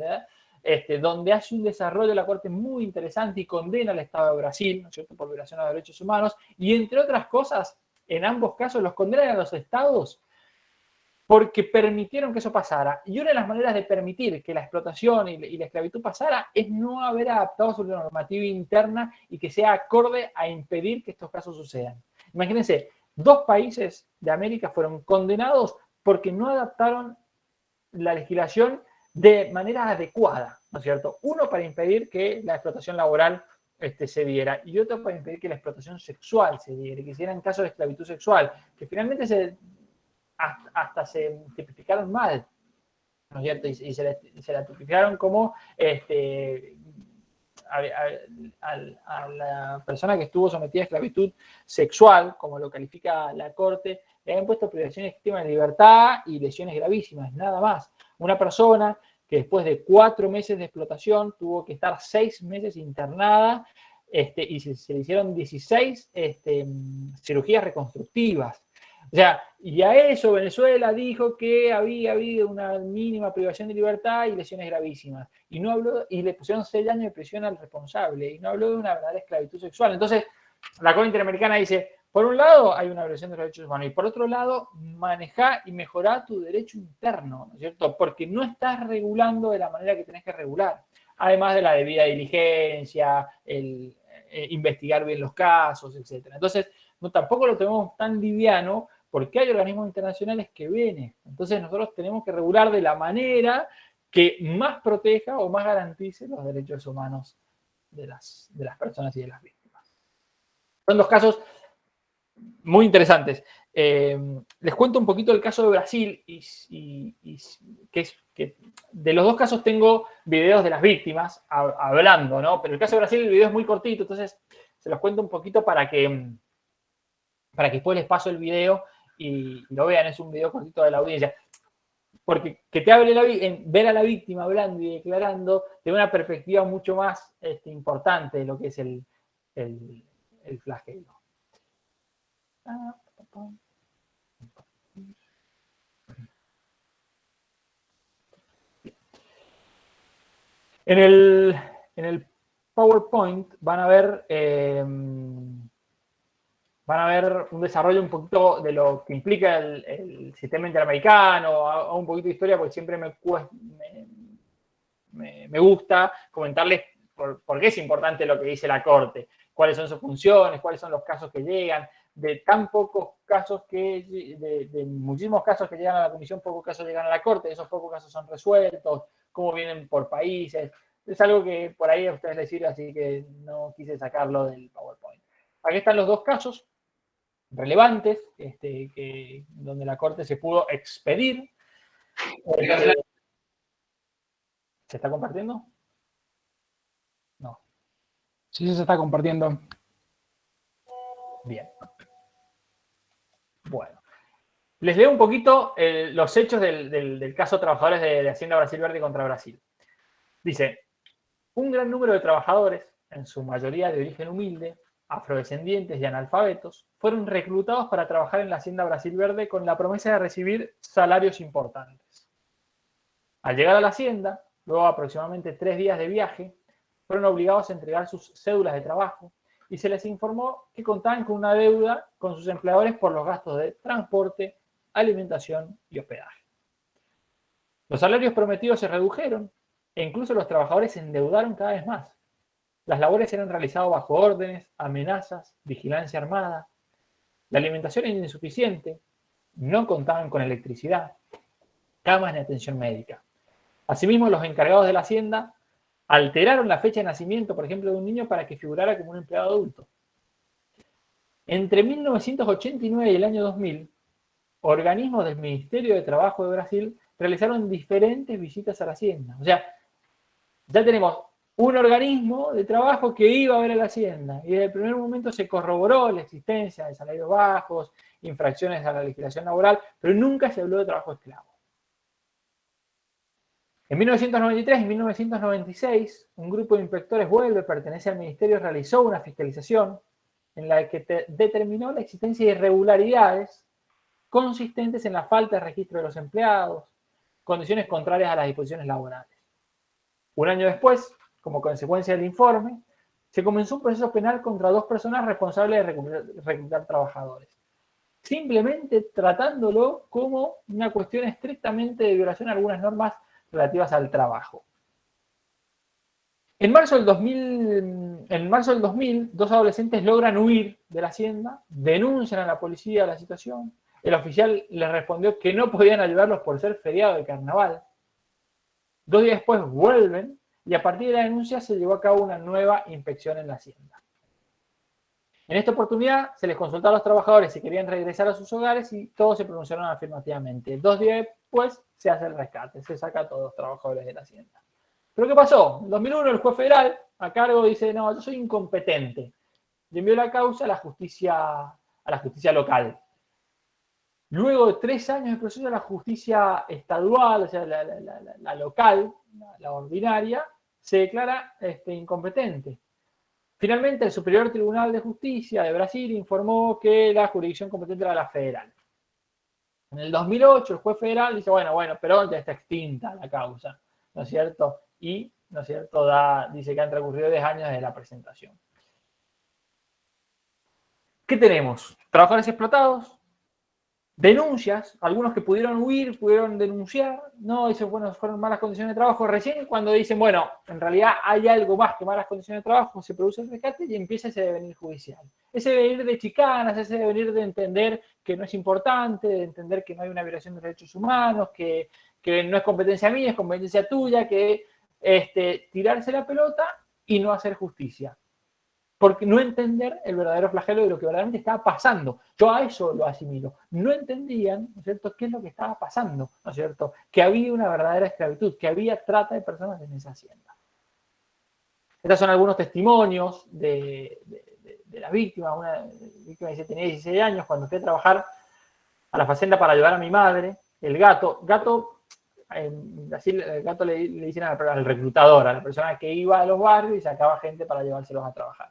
donde hace un desarrollo de la Corte muy interesante y condena al Estado de Brasil, ¿no es cierto?, por violación a los derechos humanos, y entre otras cosas, en ambos casos los condenan a los estados porque permitieron que eso pasara. Y una de las maneras de permitir que la explotación y la esclavitud pasara es no haber adaptado su normativa interna y que sea acorde a impedir que estos casos sucedan. Imagínense, 2 países de América fueron condenados porque no adaptaron la legislación de manera adecuada, ¿no es cierto? Uno para impedir que la explotación laboral se diera, y otro para impedir que la explotación sexual se diera, que hicieran casos de esclavitud sexual, que finalmente hasta se tipificaron mal, ¿no es cierto? Y se la tipificaron como a la persona que estuvo sometida a esclavitud sexual, como lo califica la Corte, le habían puesto privación extrema de libertad y lesiones gravísimas, nada más. Una persona que después de 4 meses de explotación tuvo que estar 6 meses internada y se le hicieron 16 cirugías reconstructivas. O sea, y a eso Venezuela dijo que había habido una mínima privación de libertad y lesiones gravísimas. Y no habló, y le pusieron 6 años de prisión al responsable, y no habló de una verdadera esclavitud sexual. Entonces, la Corte Interamericana dice, por un lado hay una violación de los derechos humanos, y por otro lado, manejá y mejorá tu derecho interno, ¿no es cierto? Porque no estás regulando de la manera que tenés que regular. Además de la debida diligencia, investigar bien los casos, etc. Entonces, no, tampoco lo tenemos tan liviano porque hay organismos internacionales que ven esto. Entonces, nosotros tenemos que regular de la manera que más proteja o más garantice los derechos humanos de las personas y de las víctimas. Son dos casos muy interesantes. Les cuento un poquito el caso de Brasil que de los dos casos tengo videos de las víctimas hablando, ¿no? Pero el caso de Brasil, el video es muy cortito, entonces se los cuento un poquito para que después les paso el video y lo vean. Es un video cortito de la audiencia. Porque que te hable ver a la víctima hablando y declarando de una perspectiva mucho más importante de lo que es el flagelo. En el PowerPoint van a ver un desarrollo un poquito de lo que implica el sistema interamericano, hago un poquito de historia porque siempre me gusta comentarles por qué es importante lo que dice la Corte, cuáles son sus funciones, cuáles son los casos que llegan, de tan pocos casos de muchísimos casos que llegan a la comisión, pocos casos llegan a la Corte, esos pocos casos son resueltos, cómo vienen por países. Es algo que por ahí a ustedes les sirve, así que no quise sacarlo del PowerPoint. Aquí están los dos casos relevantes donde la Corte se pudo expedir. ¿Se está compartiendo? No. Sí, se está compartiendo. Bien. Bueno. Les leo un poquito los hechos del caso Trabajadores de Hacienda Brasil Verde contra Brasil. Dice, un gran número de trabajadores, en su mayoría de origen humilde, afrodescendientes y analfabetos, fueron reclutados para trabajar en la Hacienda Brasil Verde con la promesa de recibir salarios importantes. Al llegar a la Hacienda, luego de aproximadamente 3 días de viaje, fueron obligados a entregar sus cédulas de trabajo y se les informó que contaban con una deuda con sus empleadores por los gastos de transporte, alimentación y hospedaje. Los salarios prometidos se redujeron e incluso los trabajadores se endeudaron cada vez más. Las labores eran realizadas bajo órdenes, amenazas, vigilancia armada. La alimentación era insuficiente, no contaban con electricidad, camas ni atención médica. Asimismo, los encargados de la hacienda alteraron la fecha de nacimiento, por ejemplo, de un niño para que figurara como un empleado adulto. Entre 1989 y el año 2000, organismos del Ministerio de Trabajo de Brasil realizaron diferentes visitas a la hacienda. O sea, ya tenemos un organismo de trabajo que iba a ver a la hacienda y desde el primer momento se corroboró la existencia de salarios bajos, infracciones a la legislación laboral, pero nunca se habló de trabajo esclavo. En 1993 y 1996, un grupo de inspectores vuelve, pertenece al ministerio, realizó una fiscalización en la que determinó la existencia de irregularidades consistentes en la falta de registro de los empleados, condiciones contrarias a las disposiciones laborales. Un año después, como consecuencia del informe, se comenzó un proceso penal contra 2 personas responsables de reclutar trabajadores, simplemente tratándolo como una cuestión estrictamente de violación a algunas normas relativas al trabajo. En marzo del 2000, 2 adolescentes logran huir de la hacienda, denuncian a la policía la situación. El oficial les respondió que no podían ayudarlos por ser feriado de carnaval. 2 días después vuelven y a partir de la denuncia se llevó a cabo una nueva inspección en la hacienda. En esta oportunidad se les consultó a los trabajadores si querían regresar a sus hogares y todos se pronunciaron afirmativamente. 2 días después se hace el rescate, se saca a todos los trabajadores de la hacienda. ¿Pero qué pasó? En 2001 el juez federal a cargo dice, no, yo soy incompetente. Le envió la causa a la justicia local. Luego de 3 años de proceso, la justicia estadual, o sea, la local, la ordinaria, se declara incompetente. Finalmente, el Superior Tribunal de Justicia de Brasil informó que la jurisdicción competente era la federal. En el 2008, el juez federal dice, bueno, pero ya está extinta la causa, ¿no es cierto? Y, ¿no es cierto?, dice que han transcurrido 10 años desde la presentación. ¿Qué tenemos? Trabajadores explotados, Denuncias, algunos que pudieron huir, pudieron denunciar, no, dicen, bueno, fueron malas condiciones de trabajo. Recién cuando dicen, bueno, en realidad hay algo más que malas condiciones de trabajo, se produce el rescate y empieza ese devenir judicial. Ese devenir de chicanas, ese devenir de entender que no es importante, de entender que no hay una violación de derechos humanos, que no es competencia mía, es competencia tuya, que tirarse la pelota y no hacer justicia. Porque no entender el verdadero flagelo de lo que verdaderamente estaba pasando. Yo a eso lo asimilo. No entendían, ¿no es cierto?, qué es lo que estaba pasando, ¿no es cierto?, que había una verdadera esclavitud, que había trata de personas en esa hacienda. Estos son algunos testimonios de la víctima. Una víctima dice, tenía 16 años cuando fui a trabajar a la fazenda para ayudar a mi madre. El gato, así el gato le dicen al reclutador, a la persona que iba a los barrios y sacaba gente para llevárselos a trabajar.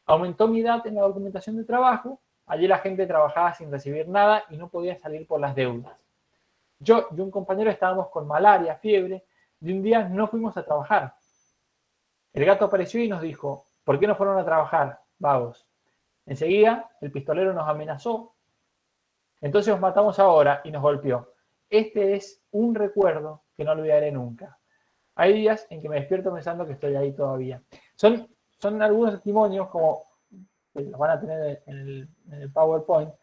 Aumentó mi edad en la documentación de trabajo, allí la gente trabajaba sin recibir nada y no podía salir por las deudas. Yo y un compañero estábamos con malaria, fiebre, y un día no fuimos a trabajar. El gato apareció y nos dijo, ¿por qué no fueron a trabajar, vagos? Enseguida el pistolero nos amenazó, entonces os matamos ahora, y nos golpeó. Este es un recuerdo que no olvidaré nunca. Hay días en que me despierto pensando que estoy ahí todavía. Son algunos testimonios, como los van a tener en el PowerPoint,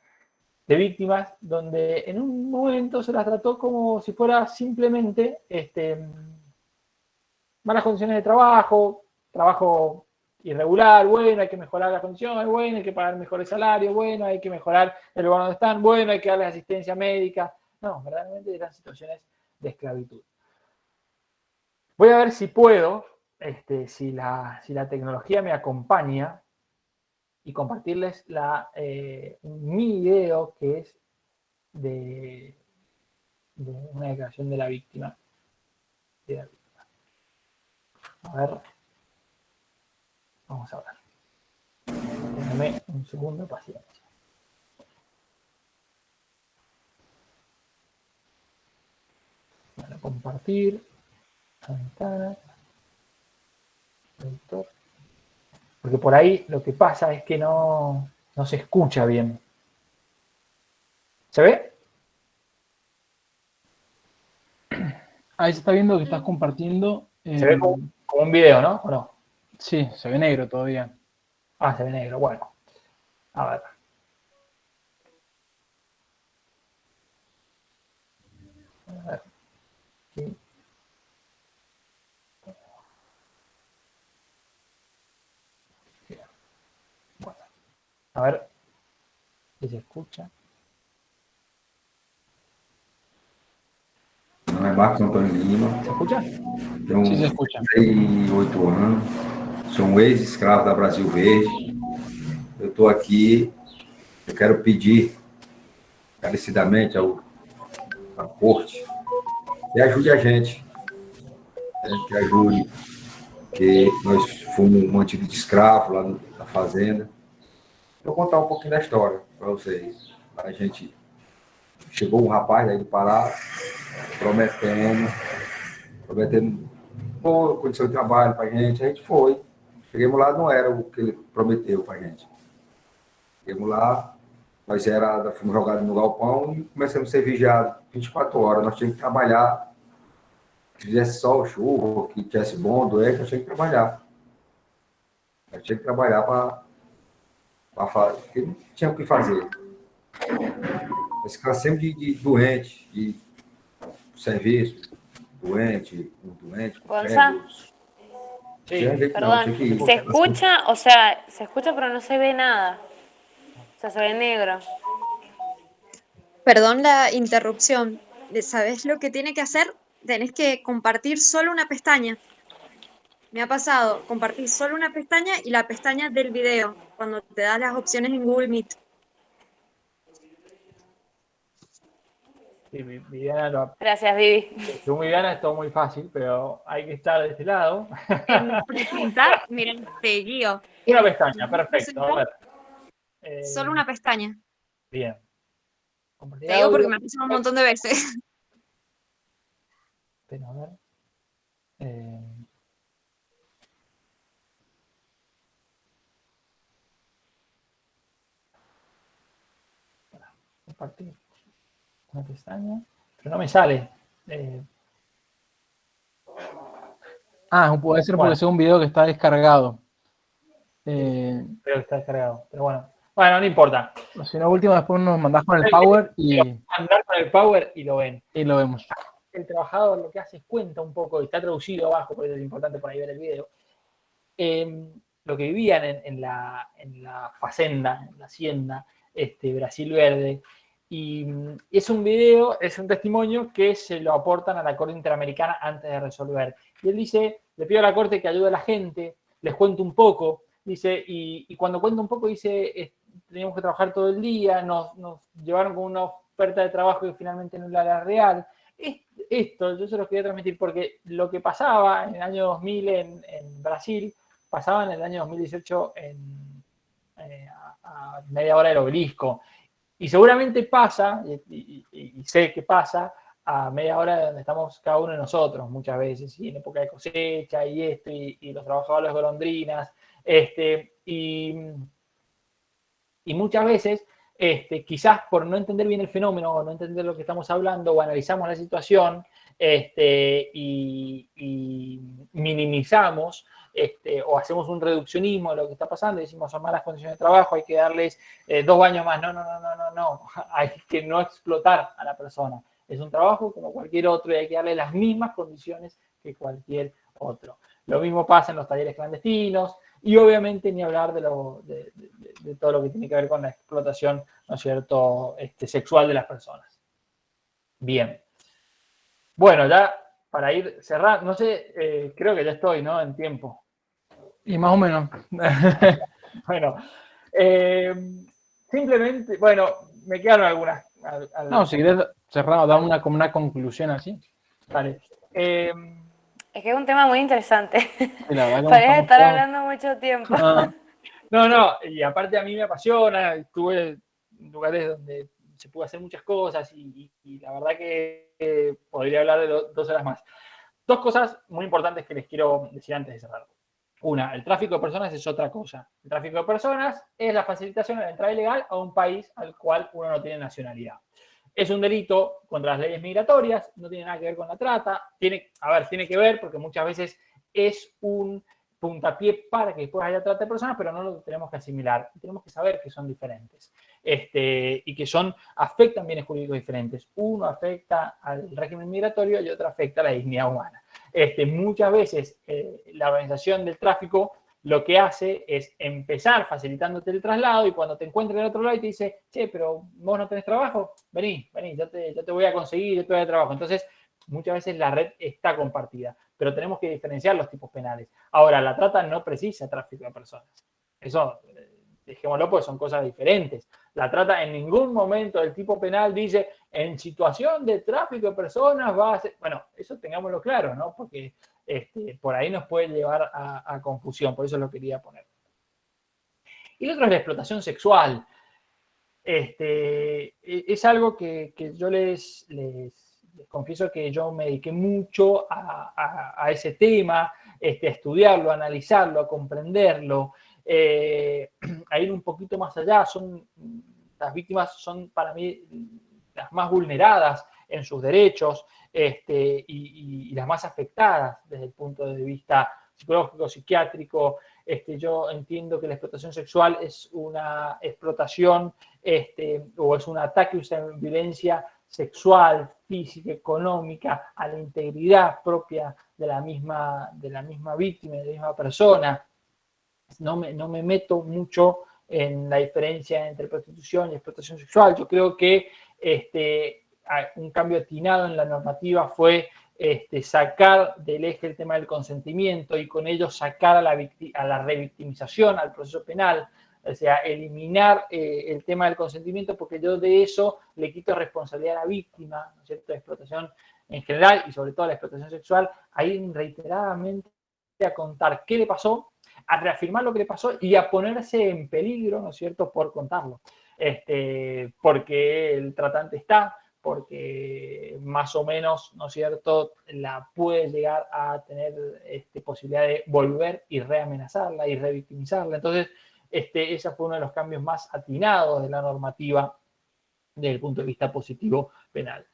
de víctimas donde en un momento se las trató como si fuera simplemente malas condiciones de trabajo irregular, bueno, hay que mejorar las condiciones, bueno, hay que pagar mejores salarios, bueno, hay que mejorar el lugar donde están, bueno, hay que darles asistencia médica. No, verdaderamente eran situaciones de esclavitud. Voy a ver si puedo, si la tecnología me acompaña, y compartirles mi video que es de una declaración de la víctima. A ver, vamos a ver. Déjame un segundo de paciencia. Voy a compartir la ventana. Editor. Porque por ahí lo que pasa es que no se escucha bien. ¿Se ve? Ahí se está viendo que estás compartiendo. Se ve como un video, ¿no? ¿O no? Sí, se ve negro todavía. Ah, se ve negro. Bueno. A ver. A ver. Aquí. Bueno. A ver si se escucha. Meu nome é Marcos Antônio Lima. ¿Se escucha? Tenho Sí, se escucha. 38 anos. Sou um ex-escravo da Brasil Verde. Eu estou aqui. Eu quero pedir encarecidamente à corte que ajude a gente. Que ajude. Que nós fomos mantidos de escravo lá na fazenda. Vou contar um pouquinho da história para vocês. A gente chegou um rapaz aí do Pará prometendo boa condição de trabalho para a gente foi. Chegamos lá, não era o que ele prometeu para a gente. Chegamos lá, fomos jogados no galpão e começamos a ser vigiados 24 horas. Nós tínhamos que trabalhar, que fizesse sol, chuva, que tivesse bom, doente, nós tínhamos que trabalhar. Nós tínhamos que trabalhar para fazer, porque não tinha o que fazer. Nós ficamos sempre de doente, de serviço, doente, com Gonza, Sí, perdón, se escucha, o sea, se escucha pero no se ve nada. O sea, se ve negro. Perdón la interrupción. ¿Sabés lo que tiene que hacer? Tenés que compartir solo una pestaña. Me ha pasado, compartir solo una pestaña y la pestaña del video, cuando te das las opciones en Google Meet. sí, Viviana Gracias, Vivi. según Viviana es todo muy fácil, pero hay que estar de este lado. En presentar, miren, te guío. Una pestaña, perfecto. A ver. Solo una pestaña. Bien. Compartir Te digo porque audio. me ha pasado un montón de veces. Pero a ver. Compartir. una pestaña, pero no me sale. Puede ser porque Bueno. sea un video que está descargado. Creo que está descargado, pero bueno. Bueno, no importa. Si no, último, después nos mandás con el power y Andar con el power y lo ven. lo vemos. El trabajador lo que hace es cuenta un poco, y está traducido abajo, porque es importante por ahí ver el video, lo que vivían en la fazenda, en la hacienda, Brasil Verde. Y es un video, es un testimonio que se lo aportan a la Corte Interamericana antes de resolver. Y él dice, le pido a la Corte que ayude a la gente, les cuento un poco, dice, y cuando cuenta un poco dice, teníamos que trabajar todo el día, nos llevaron con una oferta de trabajo que finalmente no era la real. Esto yo se los quería transmitir porque lo que pasaba en el año 2000 en Brasil, pasaba en el año 2018 a media hora del Obelisco. Y seguramente pasa, y sé que pasa, a media hora de donde estamos cada uno de nosotros muchas veces, y en época de cosecha y esto, y los trabajadores golondrinas, y muchas veces, quizás por no entender bien el fenómeno, o no entender lo que estamos hablando, o analizamos la situación, y minimizamos, o hacemos un reduccionismo de lo que está pasando y decimos son malas condiciones de trabajo, hay que darles 2 baños más. No, hay que no explotar a la persona. Es un trabajo como cualquier otro y hay que darle las mismas condiciones que cualquier otro. Lo mismo pasa en los talleres clandestinos y obviamente ni hablar de todo lo que tiene que ver con la explotación, ¿no es cierto?, sexual de las personas. Bien. Bueno, ya para ir cerrando, no sé, creo que ya estoy, ¿no?, en tiempo. Y más o menos. Bueno, simplemente, bueno, me quedaron algunas. No, si querés cerrado, dar como una conclusión así. Vale. Es que es un tema muy interesante. Sí, la verdad que Podrías estar todos... hablando mucho tiempo. No, y aparte a mí me apasiona, estuve en lugares donde se pudo hacer muchas cosas y la verdad que podría hablar de 2 horas más. 2 cosas muy importantes que les quiero decir antes de cerrar. Una, el tráfico de personas es otra cosa. El tráfico de personas es la facilitación de la entrada ilegal a un país al cual uno no tiene nacionalidad. Es un delito contra las leyes migratorias, no tiene nada que ver con la trata. Tiene que ver porque muchas veces es un puntapié para que después haya trata de personas, pero no lo tenemos que asimilar. Tenemos que saber que son diferentes y que afectan bienes jurídicos diferentes. Uno afecta al régimen migratorio y otro afecta a la dignidad humana. Muchas veces la organización del tráfico lo que hace es empezar facilitándote el traslado y cuando te encuentra del otro lado y te dice, che, pero vos no tenés trabajo, vení, yo te voy a conseguir, yo te voy a dar trabajo. Entonces, muchas veces la red está compartida, pero tenemos que diferenciar los tipos penales. Ahora, la trata no precisa tráfico de personas. Eso, dejémoslo, porque son cosas diferentes. La trata en ningún momento del tipo penal dice, en situación de tráfico de personas va a ser... Bueno, eso tengámoslo claro, ¿no? Porque por ahí nos puede llevar a confusión, por eso lo quería poner. Y lo otro es la explotación sexual. Es algo que yo les confieso que yo me dediqué mucho a ese tema, a estudiarlo, a analizarlo, a comprenderlo, a ir un poquito más allá. Las víctimas son para mí las más vulneradas en sus derechos y las más afectadas desde el punto de vista psicológico, psiquiátrico. Yo entiendo que la explotación sexual es una explotación o es un ataque, una violencia sexual, física, económica, a la integridad propia de la misma víctima, de la misma persona. No me meto mucho en la diferencia entre prostitución y explotación sexual. Yo creo que un cambio atinado en la normativa fue sacar del eje el tema del consentimiento y con ello sacar a la revictimización, al proceso penal, o sea, eliminar el tema del consentimiento, porque yo de eso le quito responsabilidad a la víctima, ¿no es cierto?, de explotación en general y sobre todo la explotación sexual, a ir reiteradamente a contar qué le pasó, a reafirmar lo que le pasó y a ponerse en peligro, ¿no es cierto?, por contarlo. Porque el tratante está, porque más o menos, ¿no es cierto?, la puede llegar a tener posibilidad de volver y reamenazarla y revictimizarla. Entonces, ese fue uno de los cambios más atinados de la normativa desde el punto de vista positivo penal.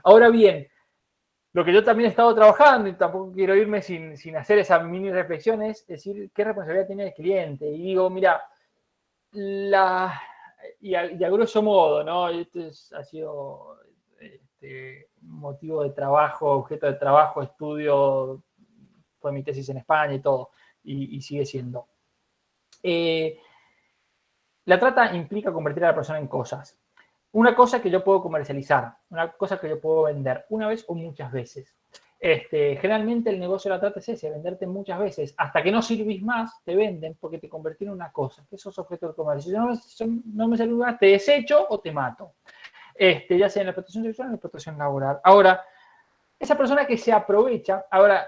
Ahora bien, lo que yo también he estado trabajando, y tampoco quiero irme sin hacer esa mini reflexión, es decir, qué responsabilidad tiene el cliente. Y digo, mira, y a grosso modo, ¿no? Ha sido motivo de trabajo, objeto de trabajo, estudio, fue mi tesis en España y todo, y sigue siendo. La trata implica convertir a la persona en cosas. Una cosa que yo puedo comercializar, una cosa que yo puedo vender una vez o muchas veces. Generalmente el negocio de la trata es ese, venderte muchas veces. Hasta que no sirvís más, te venden porque te convirtieron en una cosa, que sos objeto del comercio. Si no me sirve más, te desecho o te mato. Ya sea en la explotación sexual o en la explotación laboral. Ahora, esa persona que se aprovecha, ahora,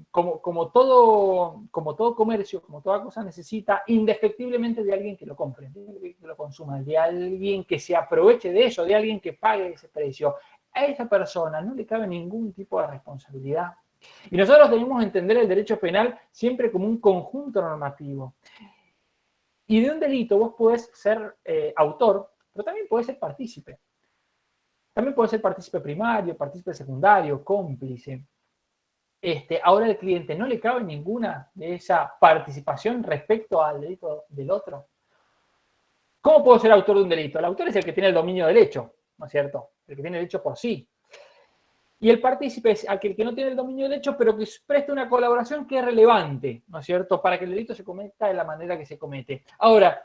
como todo comercio, como toda cosa, necesita indefectiblemente de alguien que lo compre, de alguien que lo consuma, de alguien que se aproveche de eso, de alguien que pague ese precio. A esa persona no le cabe ningún tipo de responsabilidad. Y nosotros debemos entender el derecho penal siempre como un conjunto normativo. Y de un delito vos podés ser autor, pero también podés ser partícipe. También puede ser partícipe primario, partícipe secundario, cómplice. Ahora el cliente no le cabe ninguna de esa participación respecto al delito del otro. ¿Cómo puedo ser autor de un delito? El autor es el que tiene el dominio del hecho, ¿no es cierto? El que tiene el hecho por sí. Y el partícipe es aquel que no tiene el dominio del hecho, pero que presta una colaboración que es relevante, ¿no es cierto? Para que el delito se cometa de la manera que se comete. Ahora,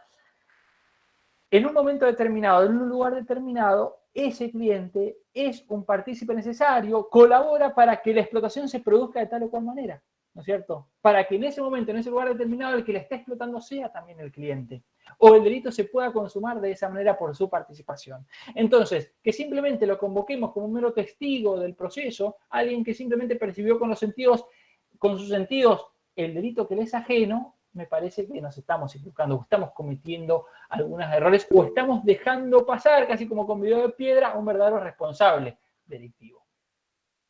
en un momento determinado, en un lugar determinado, ese cliente es un partícipe necesario, colabora para que la explotación se produzca de tal o cual manera, ¿no es cierto? Para que en ese momento, en ese lugar determinado, el que la está explotando sea también el cliente. O el delito se pueda consumar de esa manera por su participación. Entonces, que simplemente lo convoquemos como un mero testigo del proceso, alguien que simplemente percibió con sus sentidos, el delito que le es ajeno, me parece que nos estamos equivocando, estamos cometiendo algunos errores o estamos dejando pasar, casi como con video de piedra, a un verdadero responsable delictivo.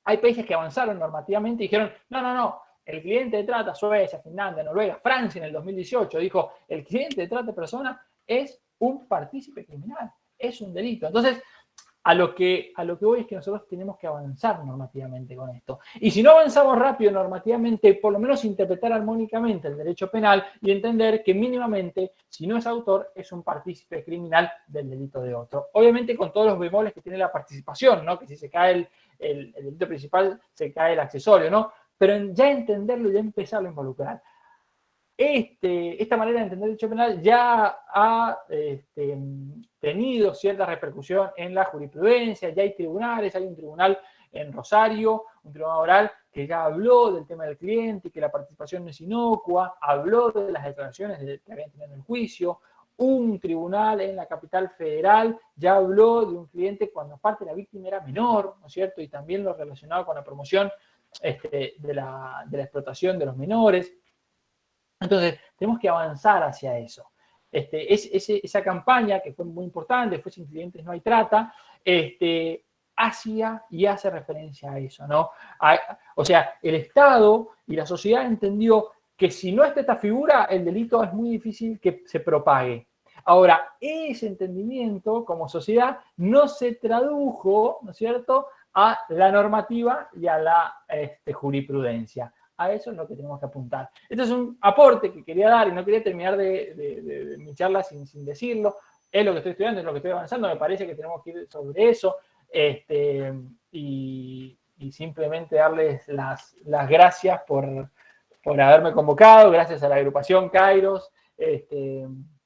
Hay países que avanzaron normativamente y dijeron, no, el cliente de trata, Suecia, Finlandia, Noruega, Francia en el 2018 dijo, el cliente de trata de personas es un partícipe criminal, es un delito. Entonces, a lo que voy es que nosotros tenemos que avanzar normativamente con esto. Y si no avanzamos rápido normativamente, por lo menos interpretar armónicamente el derecho penal y entender que mínimamente, si no es autor, es un partícipe criminal del delito de otro. Obviamente con todos los bemoles que tiene la participación, ¿no? Que si se cae el delito principal, se cae el accesorio, ¿no? Pero ya entenderlo y ya empezarlo a involucrar. Esta manera de entender el derecho penal ya ha tenido cierta repercusión en la jurisprudencia, ya hay tribunales, hay un tribunal en Rosario, un tribunal oral que ya habló del tema del cliente y que la participación no es inocua, habló de las declaraciones que habían tenido en el juicio, un tribunal en la capital federal ya habló de un cliente cuando aparte la víctima era menor, ¿no es cierto? Y también lo relacionado con la promoción de la explotación de los menores. Entonces, tenemos que avanzar hacia eso. Esa campaña, que fue muy importante, fue Sin Clientes No Hay Trata, hacía y hace referencia a eso, ¿no? O sea, el Estado y la sociedad entendió que si no está esta figura, el delito es muy difícil que se propague. Ahora, ese entendimiento como sociedad no se tradujo, ¿no es cierto?, a la normativa y a la jurisprudencia. A eso es lo que tenemos que apuntar. Este es un aporte que quería dar y no quería terminar de mi charla sin decirlo. Es lo que estoy estudiando, es lo que estoy avanzando. Me parece que tenemos que ir sobre eso. Y simplemente darles las gracias por haberme convocado. Gracias a la agrupación Kairos.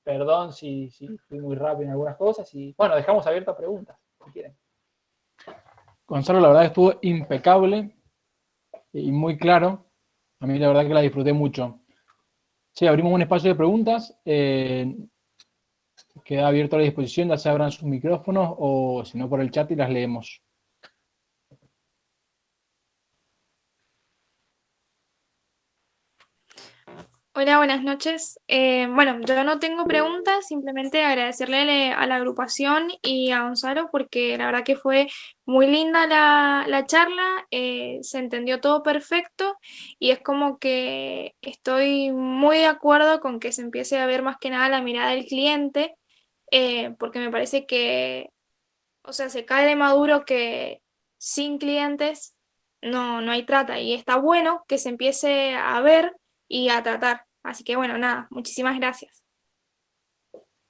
Perdón si fui muy rápido en algunas cosas. Y bueno, dejamos abiertas preguntas, si quieren. Gonzalo, la verdad que estuvo impecable y muy claro. A mí la verdad que la disfruté mucho. Sí, abrimos un espacio de preguntas. Queda abierto a la disposición, ya se abran sus micrófonos o si no por el chat y las leemos. Hola, buenas noches. Bueno, yo no tengo preguntas, simplemente agradecerle a la agrupación y a Gonzalo porque la verdad que fue muy linda la charla, se entendió todo perfecto y es como que estoy muy de acuerdo con que se empiece a ver más que nada la mirada del cliente porque me parece que, o sea, se cae de maduro que sin clientes no hay trata, y está bueno que se empiece a ver y a tratar. Así que bueno, nada, muchísimas gracias.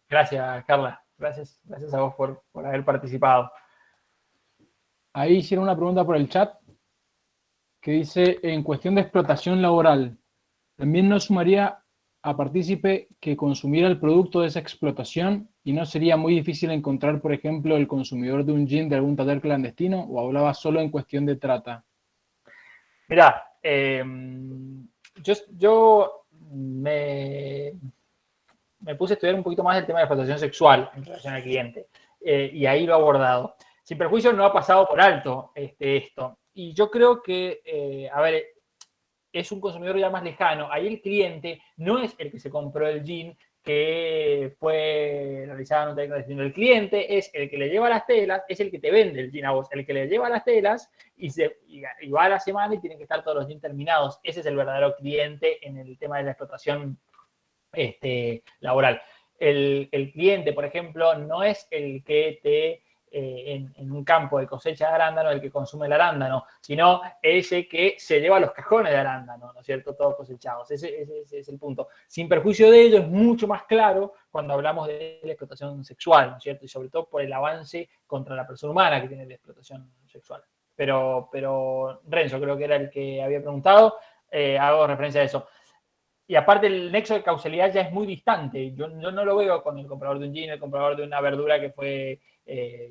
Gracias, Carla. Gracias a vos por haber participado. Ahí hicieron una pregunta por el chat que dice, en cuestión de explotación laboral, ¿también no sumaría a partícipe que consumiera el producto de esa explotación y no sería muy difícil encontrar, por ejemplo, el consumidor de un gin de algún taller clandestino, o hablaba solo en cuestión de trata? Mirá, yo me puse a estudiar un poquito más el tema de explotación sexual en relación al cliente, y ahí lo he abordado. Sin perjuicio no ha pasado por alto esto. Y yo creo que, a ver, es un consumidor ya más lejano. Ahí el cliente no es el que se compró el jean que fue realizado en un taller clandestino. El cliente es el que le lleva las telas, es el que te vende el jean a vos, el que le lleva las telas y va a la semana y tienen que estar todos los jeans terminados. Ese es el verdadero cliente en el tema de la explotación laboral. El cliente, por ejemplo, no es el que te, en un campo de cosecha de arándano, el que consume el arándano, sino ese que se lleva los cajones de arándano, ¿no es cierto? Todos cosechados. Ese es el punto. Sin perjuicio de ello, es mucho más claro cuando hablamos de la explotación sexual, ¿no es cierto? Y sobre todo por el avance contra la persona humana que tiene la explotación sexual. Pero Renzo creo que era el que había preguntado, hago referencia a eso. Y aparte el nexo de causalidad ya es muy distante. Yo no lo veo con el comprador de un gin, el comprador de una verdura que fue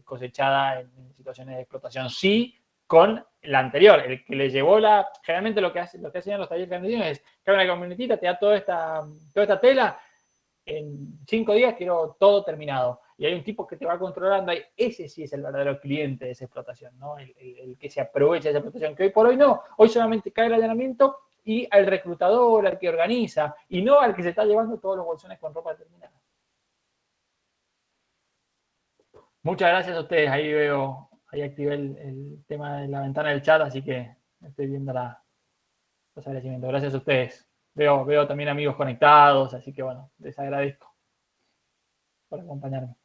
cosechada en situaciones de explotación. Sí, con la anterior, el que le llevó la... Generalmente lo que hacen los talleres clandestinos es que una camionetita, te da toda esta tela, en 5 días quiero todo terminado. Y hay un tipo que te va controlando ahí. Ese sí es el verdadero cliente de esa explotación, ¿no? El que se aprovecha de esa explotación, que hoy por hoy no. Hoy solamente cae el allanamiento y al reclutador, al que organiza, y no al que se está llevando todos los bolsones con ropa terminada. Muchas gracias a ustedes. Ahí veo, ahí activé el tema de la ventana del chat, así que estoy viendo los agradecimientos. Gracias a ustedes. Veo también amigos conectados, así que bueno, les agradezco por acompañarme.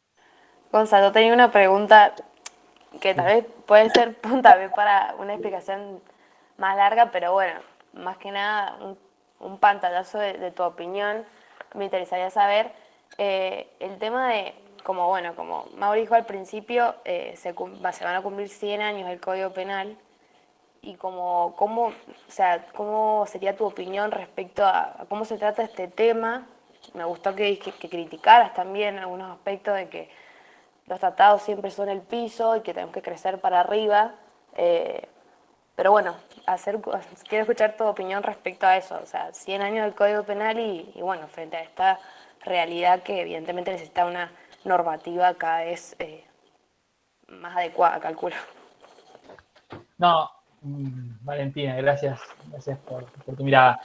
Gonzalo, tenía una pregunta que tal vez puede ser punta B para una explicación más larga, pero bueno, más que nada un pantallazo de tu opinión. Me interesaría saber el tema de, como Mauri dijo al principio, se van a cumplir 100 años del Código Penal, y cómo sería tu opinión respecto a cómo se trata este tema. Me gustó que criticaras también algunos aspectos de que los tratados siempre son el piso y que tenemos que crecer para arriba. Pero bueno, quiero escuchar tu opinión respecto a eso. O sea, 100 años del Código Penal y bueno, frente a esta realidad que evidentemente necesita una normativa cada vez más adecuada, calculo. No, Valentina, gracias por tu mirada.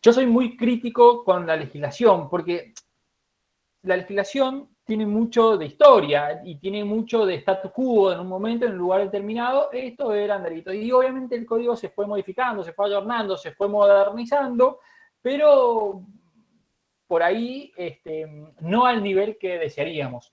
Yo soy muy crítico con la legislación, porque la legislación tiene mucho de historia y tiene mucho de status quo en un momento, en un lugar determinado. Esto eran delitos. Y obviamente el código se fue modificando, se fue ayornando, se fue modernizando, pero por ahí no al nivel que desearíamos.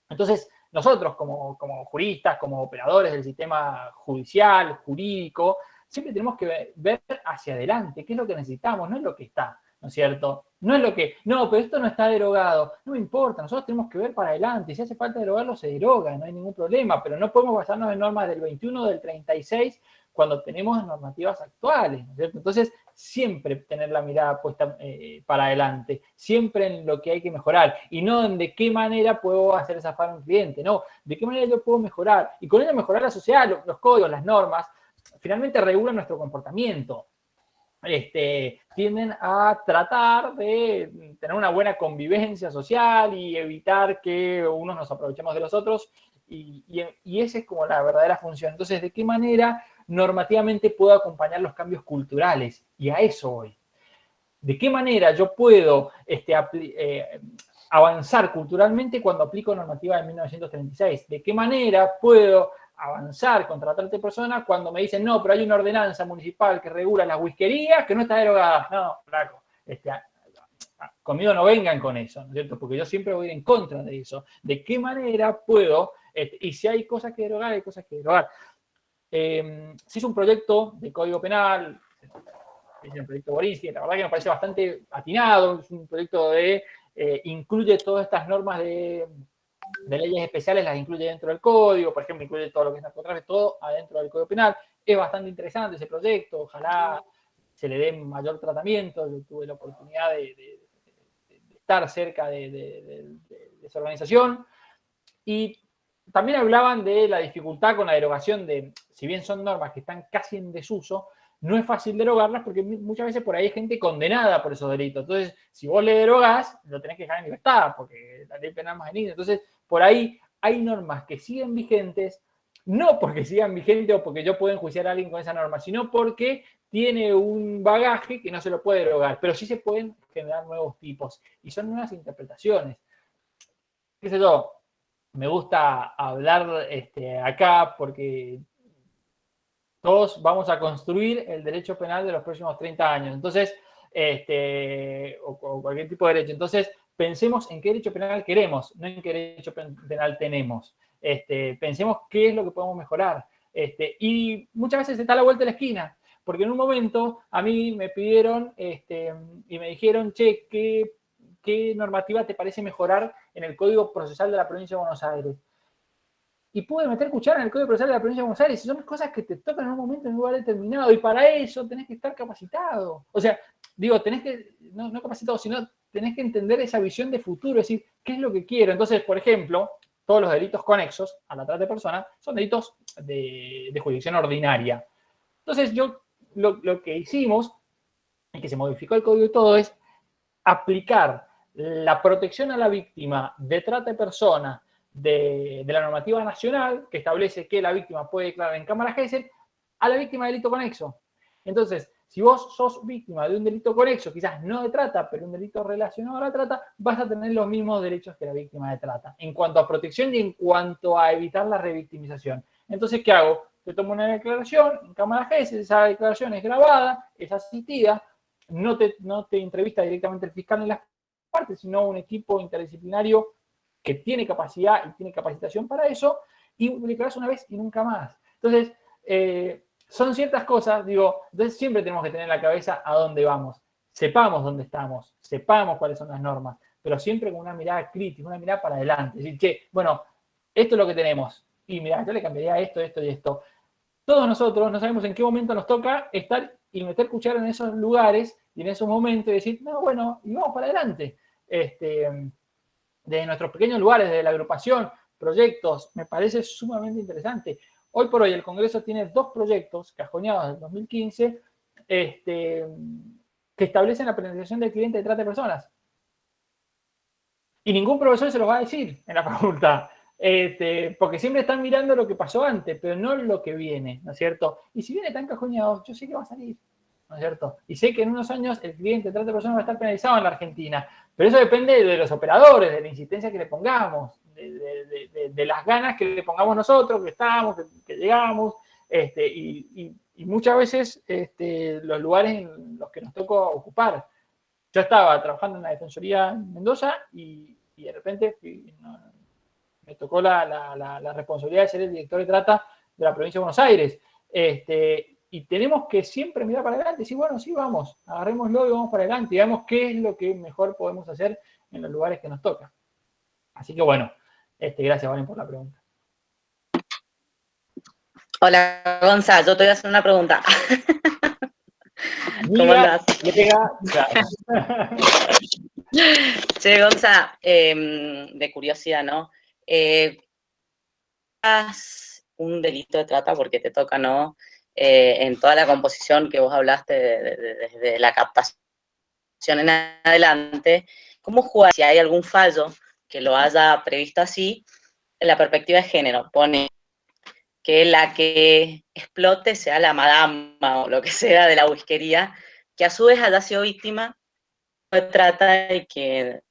Entonces, nosotros como juristas, como operadores del sistema judicial, jurídico, siempre tenemos que ver hacia adelante, qué es lo que necesitamos, no es lo que está, ¿no es cierto? No es lo que, no, pero esto no está derogado, no me importa, nosotros tenemos que ver para adelante, si hace falta derogarlo, se deroga, no hay ningún problema, pero no podemos basarnos en normas del 21, del 36, cuando tenemos normativas actuales, ¿no es cierto? Entonces, siempre tener la mirada puesta para adelante, siempre en lo que hay que mejorar, y no en de qué manera puedo hacer zafar a un cliente, no, de qué manera yo puedo mejorar, y con ello mejorar la sociedad, los códigos, las normas, finalmente regulan nuestro comportamiento. Tienden a tratar de tener una buena convivencia social y evitar que unos nos aprovechemos de los otros, y esa es como la verdadera función. Entonces, ¿de qué manera normativamente puedo acompañar los cambios culturales? Y a eso voy. ¿De qué manera yo puedo avanzar culturalmente cuando aplico normativa de 1936? ¿De qué manera puedo avanzar contra la trata de personas cuando me dicen, no, pero hay una ordenanza municipal que regula las whiskerías que no está derogada? No, flaco. conmigo no vengan con eso, ¿no es cierto? Porque yo siempre voy a ir en contra de eso. ¿De qué manera puedo? Y si hay cosas que derogar, hay cosas que derogar. Se hizo un proyecto de Código Penal, es el proyecto Borinsky, la verdad que me parece bastante atinado, es un proyecto de, incluye todas estas normas de leyes especiales, las incluye dentro del código, por ejemplo, incluye todo lo que es narcotráfico, todo adentro del Código Penal. Es bastante interesante ese proyecto, ojalá se le dé mayor tratamiento. Yo tuve la oportunidad de estar cerca de esa organización. Y también hablaban de la dificultad con la derogación de, si bien son normas que están casi en desuso, no es fácil derogarlas porque muchas veces por ahí hay gente condenada por esos delitos. Entonces, si vos le derogás, lo tenés que dejar en libertad porque la ley penal más benigna. Entonces, por ahí hay normas que siguen vigentes, no porque sigan vigentes o porque yo puedo enjuiciar a alguien con esa norma, sino porque tiene un bagaje que no se lo puede derogar, pero sí se pueden generar nuevos tipos y son nuevas interpretaciones. ¿Qué sé yo? Me gusta hablar acá porque todos vamos a construir el derecho penal de los próximos 30 años. Entonces, o cualquier tipo de derecho. Entonces, pensemos en qué derecho penal queremos, no en qué derecho penal tenemos. Pensemos qué es lo que podemos mejorar. Y muchas veces está a la vuelta de la esquina, porque en un momento a mí me pidieron y me dijeron, che, ¿qué normativa te parece mejorar en el Código Procesal de la Provincia de Buenos Aires? Y pude meter cuchara en el Código Procesal de la Provincia de Buenos Aires, y son cosas que te tocan en un momento, en un lugar determinado, y para eso tenés que estar capacitado. O sea, digo, tenés que, no capacitado, sino tenés que entender esa visión de futuro, es decir, ¿qué es lo que quiero? Entonces, por ejemplo, todos los delitos conexos a la trata de personas son delitos de jurisdicción ordinaria. Entonces, lo que hicimos, y que se modificó el código y todo, es aplicar la protección a la víctima de trata de personas de la normativa nacional, que establece que la víctima puede declarar en cámara Gesell, a la víctima de delito conexo. Entonces, si vos sos víctima de un delito conexo, quizás no de trata, pero un delito relacionado a la trata, vas a tener los mismos derechos que la víctima de trata, en cuanto a protección y en cuanto a evitar la revictimización. Entonces, ¿qué hago? Te tomo una declaración en cámara Gesell, esa declaración es grabada, es asistida, no te entrevista directamente el fiscal en las partes, sino un equipo interdisciplinario que tiene capacidad y tiene capacitación para eso, y declaras una vez y nunca más. Entonces, son ciertas cosas, digo, entonces siempre tenemos que tener en la cabeza a dónde vamos. Sepamos dónde estamos, sepamos cuáles son las normas, pero siempre con una mirada crítica, una mirada para adelante. Es decir, che, bueno, esto es lo que tenemos, y mirá, yo le cambiaría esto, esto y esto. Todos nosotros no sabemos en qué momento nos toca estar y meter cuchara en esos lugares y en esos momentos y decir, no, bueno, y vamos para adelante. De nuestros pequeños lugares, de la agrupación, proyectos, me parece sumamente interesante. Hoy por hoy el Congreso tiene 2 proyectos cajoneados del 2015 que establecen la penalización del cliente de trata de personas. Y ningún profesor se los va a decir en la facultad. Porque siempre están mirando lo que pasó antes, pero no lo que viene, ¿no es cierto? Y si viene tan cajoneado, yo sé que va a salir, ¿no es cierto? Y sé que en unos años el cliente de trata de personas va a estar penalizado en la Argentina, pero eso depende de los operadores, de la insistencia que le pongamos, de las ganas que le pongamos nosotros, que estamos, que llegamos, y muchas veces los lugares en los que nos tocó ocupar. Yo estaba trabajando en la Defensoría en Mendoza y de repente me tocó la responsabilidad de ser el director de trata de la provincia de Buenos Aires. Y tenemos que siempre mirar para adelante y decir, bueno, sí, vamos, agarrémoslo y vamos para adelante y veamos qué es lo que mejor podemos hacer en los lugares que nos toca. Así que bueno, gracias, Valen, por la pregunta. Hola, Gonza, yo te voy a hacer una pregunta. ¿Cómo andás? Che, Gonza, de curiosidad, ¿no? Un delito de trata porque te toca, ¿no? En toda la composición que vos hablaste desde la captación en adelante, ¿cómo jugar si hay algún fallo que lo haya previsto así en la perspectiva de género? Pone que la que explote sea la madama o lo que sea de la whiskería, que a su vez haya sido víctima de trata y que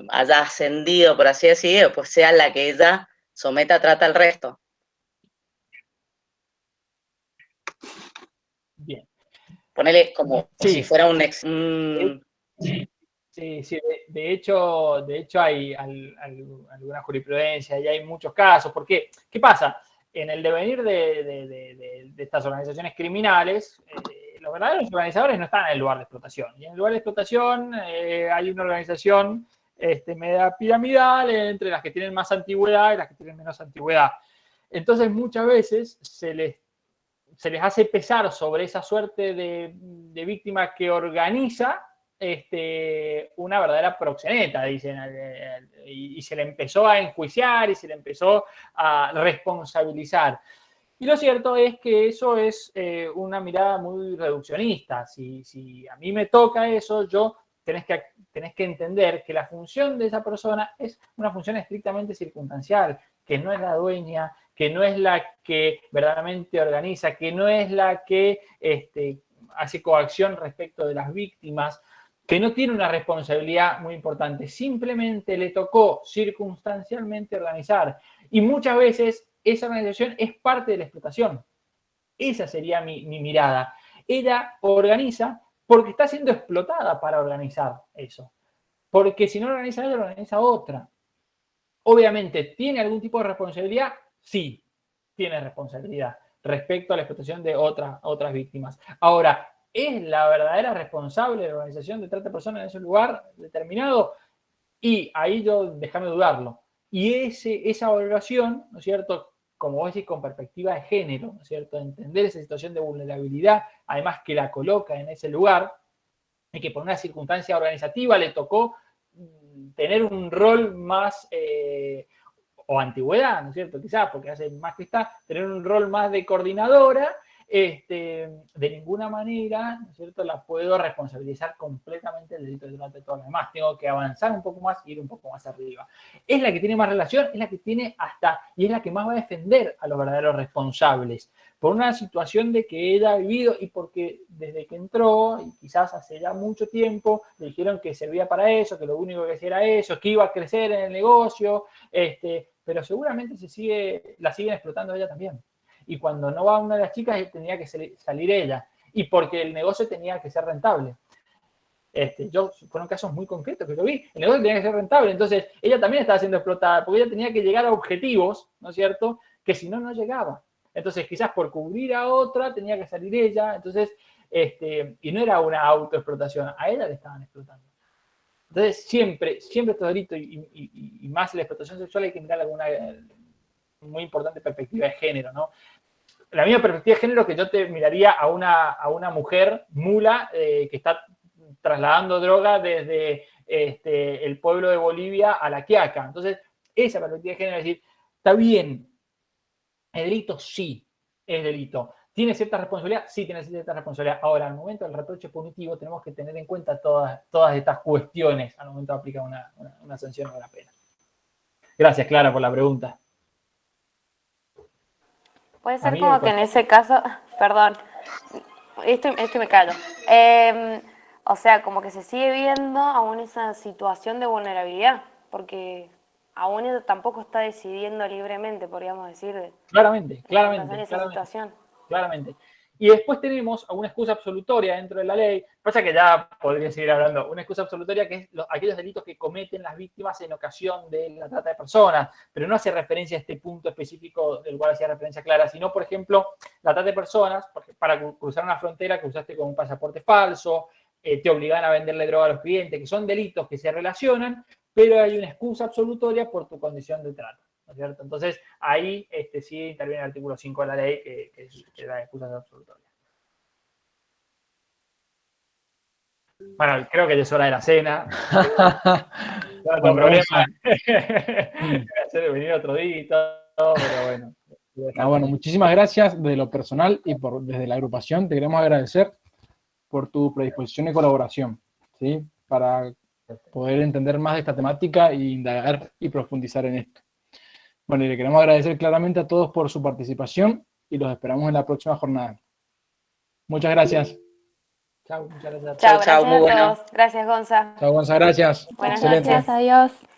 haya ascendido, por así decirlo, pues sea la que ella someta a trata al resto. Bien. Ponele como sí. si fuera un Sí, Sí, sí, de hecho hay alguna jurisprudencia y hay muchos casos. Porque, ¿qué pasa? En el devenir de estas organizaciones criminales, los verdaderos organizadores no están en el lugar de explotación. Y en el lugar de explotación hay una organización media piramidal entre las que tienen más antigüedad y las que tienen menos antigüedad. Entonces, muchas veces se les hace pesar sobre esa suerte de víctima que organiza una verdadera proxeneta, dicen, y se le empezó a enjuiciar y se le empezó a responsabilizar. Y lo cierto es que eso es una mirada muy reduccionista. Si a mí me toca eso, tenés que entender que la función de esa persona es una función estrictamente circunstancial, que no es la dueña, que no es la que verdaderamente organiza, que no es la que hace coacción respecto de las víctimas, que no tiene una responsabilidad muy importante, simplemente le tocó circunstancialmente organizar. Y muchas veces esa organización es parte de la explotación. Esa sería mi mirada. Ella organiza porque está siendo explotada para organizar eso. Porque si no organiza ella, lo organiza otra. Obviamente, ¿tiene algún tipo de responsabilidad? Sí, tiene responsabilidad respecto a la explotación de otras víctimas. Ahora, ¿es la verdadera responsable de la organización de trata de personas en ese lugar determinado? Y ahí déjame dudarlo. Y esa valoración, ¿no es cierto?, como vos decís, con perspectiva de género, ¿no es cierto?, entender esa situación de vulnerabilidad, además que la coloca en ese lugar, y que por una circunstancia organizativa le tocó tener un rol más, o antigüedad, ¿no es cierto?, quizás, porque hace más que está, tener un rol más de coordinadora, de ninguna manera, ¿no es cierto?, la puedo responsabilizar completamente del delito de trata de todo lo demás. Tengo que avanzar un poco más y ir un poco más arriba. Es la que tiene más relación, es la que tiene y es la que más va a defender a los verdaderos responsables, por una situación de que ella ha vivido y porque desde que entró, y quizás hace ya mucho tiempo, le dijeron que servía para eso, que lo único que hacía era eso, que iba a crecer en el negocio, pero seguramente la siguen explotando a ella también. Y cuando no va una de las chicas, tenía que salir ella. Y porque el negocio tenía que ser rentable. Fueron casos muy concretos que yo vi. El negocio tenía que ser rentable. Entonces, ella también estaba siendo explotada porque ella tenía que llegar a objetivos, ¿no es cierto?, que si no, no llegaba. Entonces, quizás por cubrir a otra, tenía que salir ella. Entonces, y no era una autoexplotación. A ella le estaban explotando. Entonces, siempre estos delitos y más la explotación sexual hay que mirar alguna muy importante perspectiva de género, ¿no? La misma perspectiva de género que yo te miraría a una mujer mula que está trasladando droga desde el pueblo de Bolivia a La Quiaca. Entonces, esa perspectiva de género es decir, está bien, el delito sí es delito. ¿Tiene cierta responsabilidad? Sí, tiene cierta responsabilidad. Ahora, al momento del reproche punitivo, tenemos que tener en cuenta todas estas cuestiones al momento de aplicar una sanción o una pena. Gracias, Clara, por la pregunta. Puede ser como que en ese caso, perdón, esto me callo. O sea, como que se sigue viendo aún esa situación de vulnerabilidad, porque aún ella tampoco está decidiendo libremente, podríamos decir. Claramente. Esa situación. Claramente. Y después tenemos una excusa absolutoria dentro de la ley. Pasa que ya podría seguir hablando. Una excusa absolutoria que es aquellos delitos que cometen las víctimas en ocasión de la trata de personas, pero no hace referencia a este punto específico del cual hacía referencia Clara, sino, por ejemplo, la trata de personas, porque para cruzar una frontera que usaste con un pasaporte falso, te obligan a venderle droga a los clientes, que son delitos que se relacionan, pero hay una excusa absolutoria por tu condición de trata. ¿No es cierto? Entonces, ahí sí interviene el artículo 5 de la ley, que da excusas absolutorias. Bueno, creo que ya es hora de la cena. No tengo problema. Hacer venir otro día y todo, pero bueno. Bueno, muchísimas gracias desde lo personal y desde la agrupación. Te queremos agradecer por tu predisposición y colaboración, ¿sí? Para poder entender más de esta temática e indagar y profundizar en esto. Bueno, y le queremos agradecer claramente a todos por su participación y los esperamos en la próxima jornada. Muchas gracias. Chao, muchas gracias. Chao, gracias a todos. Gracias, Gonza. Chao, Gonza, gracias. Buenas Excelente. noches. Adiós.